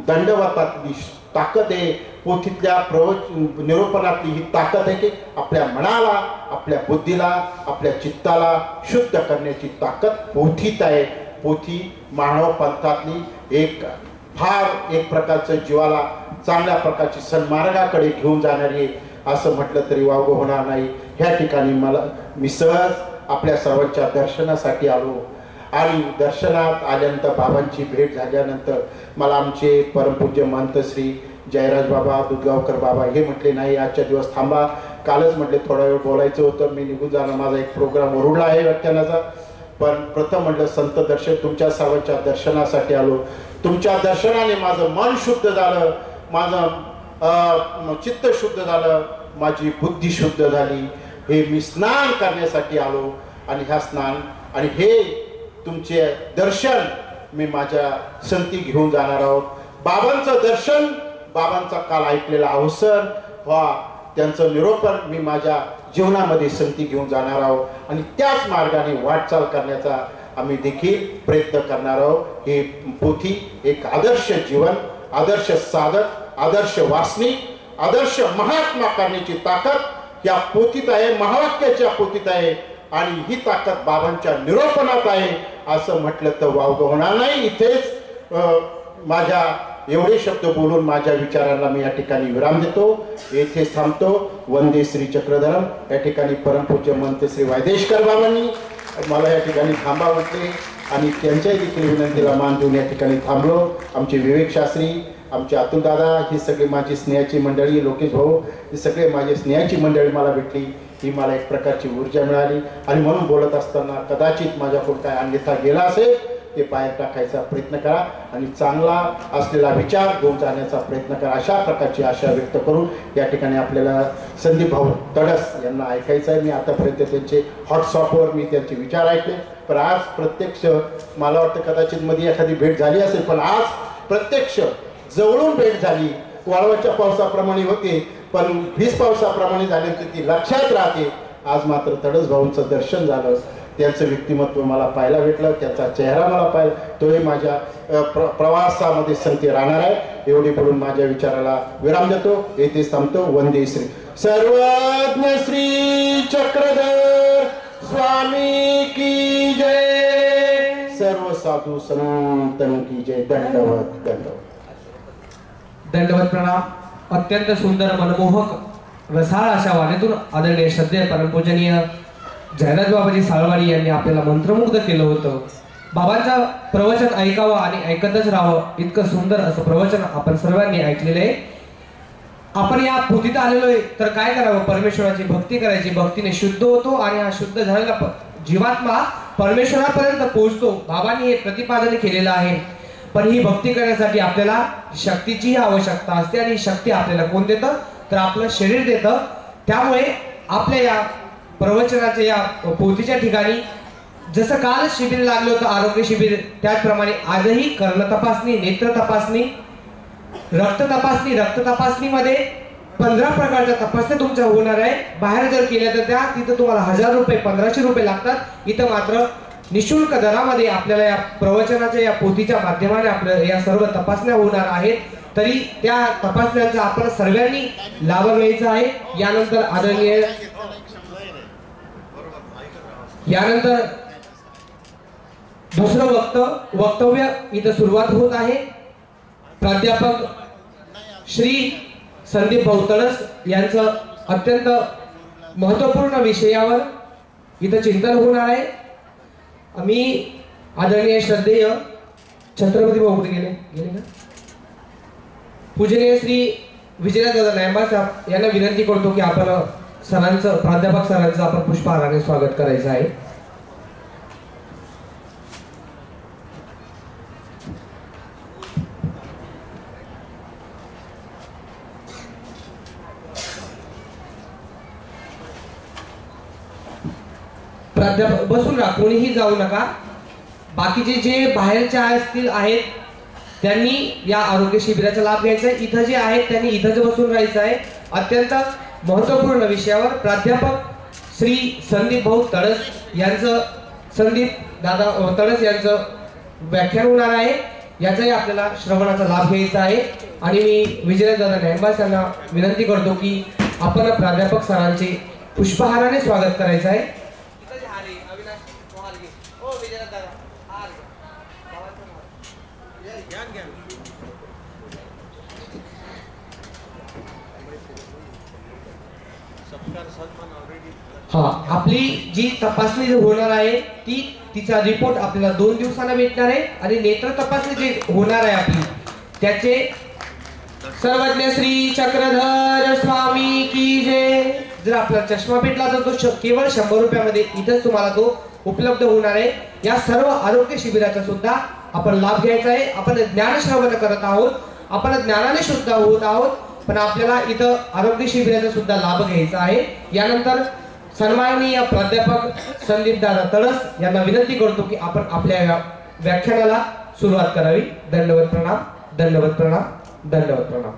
दंडवतातली ताकद आहे, पोथीतल्या निरूपणातली ही ताकद आहे की आपल्या मनाला, आपल्या बुद्धीला, आपल्या चित्ताला शुद्ध करण्याची ताकद पोथीत आहे. पोथी मानव पंथातली एक प्रकारचं जीवाला चांगल्या प्रकारची सन्मार्गाकडे घेऊन जाणारी, असं म्हटलं तरी वावगं होणार नाही. ह्या ठिकाणी मी सहज आपल्या सर्वांच्या दर्शनासाठी आलो आणि दर्शनात आल्यानंतर बाबांची भेट झाल्यानंतर मला आमचे परमपूज्य महंत श्री जयराज बाबा, दुधगावकर बाबा हे म्हटले नाही आजच्या दिवस थांबा. कालच म्हटले थोडा वेळ बोलायचं होतं, मी निघून जाणं, माझा एक प्रोग्राम ओरडला आहे व्याख्यानाचा. पण प्रथम म्हटलं संत दर्शन, तुमच्या सर्वांच्या दर्शनासाठी आलो. तुमच्या दर्शनाने माझं मन शुद्ध झालं, माझं चित्त शुद्ध झालं, माझी बुद्धी शुद्ध झाली. हे मी स्नान करण्यासाठी आलो आणि ह्या स्नान आणि हे तुमचे दर्शन मी माझ्या संती घेऊन जाणार आहोत. बाबांचं दर्शन, बाबांचा काल ऐकलेला अवसर त्यांचं निरोपण मी माझ्या जीवनामध्ये संगती घेऊन जाणार आहोत आणि त्याच मार्गाने वाटचाल करण्याचा आम्ही देखील प्रयत्न करणार आहोत। हे पोथी एक आदर्श जीवन, आदर्श साधक, आदर्श वासनिक, आदर्श महात्मा करण्याची ताकद या पोथीत आहे, महावाक्याच्या पोथीत आहे आणि ही ताकद बाबांच्या निरोपणात आहे असं म्हटलं तर वावगं होणार नाही। इथेच माझ्या एवढे शब्द बोलून माझ्या विचारांना मी या ठिकाणी विराम देतो, येथेच थांबतो। वंदे श्री चक्रधरम। या ठिकाणी परमपूज्य महंत श्री वायदेशकर बाबांनी मला या ठिकाणी थांबा म्हटले आणि त्यांच्याही देखील विनंतीला मान देऊन या ठिकाणी थांबलो। आमचे विवेक शास्त्री, आमचे अतुल दादा, ही सगळी माझी स्नेहाची मंडळी, लोकेश भाऊ, ही सगळे माझी स्नेहाची मंडळी मला भेटली, ही मला एक प्रकारची ऊर्जा मिळाली आणि म्हणून बोलत असताना कदाचित माझ्याकडून काय अन्यथा गेला असेल ते बाहेर टाकायचा प्रयत्न करा आणि चांगला असलेला विचार घेऊन जाण्याचा प्रयत्न करा, अशा प्रकारची आशा व्यक्त करून या ठिकाणी आपल्याला संदीप भाऊ तडस यांना ऐकायचं आहे। मी आतापर्यंत त्यांचे व्हॉट्सअपवर मी त्यांचे विचार ऐकले, पण आज प्रत्यक्ष मला वाटतं कदाचित मध्ये एखादी भेट झाली असेल, पण आज प्रत्यक्ष जवळून भेट झाली। वाळवाच्या पावसाप्रमाणे होते पण 20 पावसाप्रमाणे झाले तर ती लक्षात राहते। आज मात्र तडस भाऊंचं दर्शन झालं, त्यांचं व्यक्तिमत्व मला पाहायला भेटलं, त्यांचा चेहरा मला पाहिला, तोही माझ्या प्रवासामध्ये संगती राहणार आहे। एवढी बोलून माझ्या विचाराला विराम देतो, येथेच थांबतो। वंदे श्री सर्वज्ञ श्री चक्रधर स्वामी की जय, सर्व साधू संतन की जय। दंडवत दंडवत दंडवत प्रणाम। अत्यंत सुंदर मनमोहक रसाळ अशा वाणीतून आदरणीय श्रद्धेय परमपूजनीय जयराज बाबाजी साळवाडी यांनी आपल्याला मंत्रमुग्ध केलं होतं। बाबांचं प्रवचन ऐकावं आणि ऐकतच राहावं, इतकं सुंदर असं प्रवचन आपण सर्वांनी ऐकलेलं आहे। आपण या पोथीत आलेलो आहे तर काय करावं, परमेश्वराची भक्ती करायची, भक्तीने शुद्ध होतो आणि हा शुद्ध झालेला जीवात्मा परमेश्वरापर्यंत पोहोचतो। बाबांनी हे प्रतिपादन केलेलं आहे। पण ही भक्ती करण्यासाठी आपल्याला शक्तीची आवश्यकता असते आणि शक्ती आपल्याला कोण देतं तर आपलं शरीर देतं। त्यामुळे आपल्या या प्रवचनाच्या या पोथीच्या ठिकाणी जसं काल शिबिर लागलं होतं आरोग्य शिबिर, त्याचप्रमाणे आजही कर्ण तपासणी, नेत्र तपासणी, रक्त तपासणी, रक्त तपासणीमध्ये 15 प्रकारच्या तपासण्या तुमच्या होणार आहे। बाहेर जर केल्या तर त्या तिथं तुम्हाला 1000 रुपये 1500 रुपये लागतात। इथं मात्र निशुल्क दरामध्ये आपल्याला या प्रवचनाच्या या पोथीच्या माध्यमाने आपल्या या सर्व तपासण्या होणार आहेत। तरी त्या तपासण्यांचा आपण सर्वांनी लाभ घ्यायचा आहे। यानंतर आदरणीय दुसरं वक्तव्य इथं सुरुवात होत आहे। प्राध्यापक श्री संदीप भाऊ तडस यांचं अत्यंत महत्त्वपूर्ण विषयावर इथं चिंतन होणार आहे। मी आदरणीय श्रद्धेय छत्रपती भाऊ कुठे गेले का, पूजनीय श्री विजयदादा नायंबा साहेब यांना विनंती करतो की आपण सरांचं, प्राध्यापक सरांचं आपण पुष्पहाराने स्वागत करायचं आहे। प्राध्यापक बसून राहा, कोणीही जाऊ नका। बाकीचे जे बाहेरच्या आहेत त्यांनी या आरोग्य शिबिराचा लाभ घ्यायचा आहे। इथं जे आहेत त्यांनी इथंच बसून राहायचं आहे। अत्यंत महत्त्वपूर्ण विषयावर प्राध्यापक श्री संदीप भाऊ तडस यांचं, संदीप दादा तडस यांचं व्याख्यान होणार आहे। याचाही आपल्याला श्रवणाचा लाभ घ्यायचा आहे आणि मी विजयदादा नायंबा यांना विनंती करतो की आपण प्राध्यापक सरांचे पुष्पहाराने स्वागत करायचं आहे। आपली जी तपासणी होणार आहे तिचा रिपोर्ट आपल्याला 2 दिवसांना भेटणार आहे आणि नेत्र तपासणी जी होणार आहे आपली त्याचे सर्वज्ञ श्री चक्रधर स्वामी की जय। जर आपला चष्मा भेटला तर तो केवळ 100 रुपयामध्ये इथंच तुम्हाला तो उपलब्ध होणार आहे। या सर्व आरोग्य शिबिराचा सुद्धा आपण लाभ घ्यायचा आहे। आपण ज्ञान श्रवण करत आहोत, आपण ज्ञानाने शुद्ध होत आहोत, पण आपल्याला इथं आरोग्य शिबिराचा सुद्धा लाभ घ्यायचा आहे। यानंतर सन्माननीय प्राध्यापक संदीप दादा तडस यांना विनंती करतो की आपण आपल्या व्याख्यानाला सुरुवात करावी। दंडवत प्रणाम, दंडवत प्रणाम, दंडवत प्रणाम।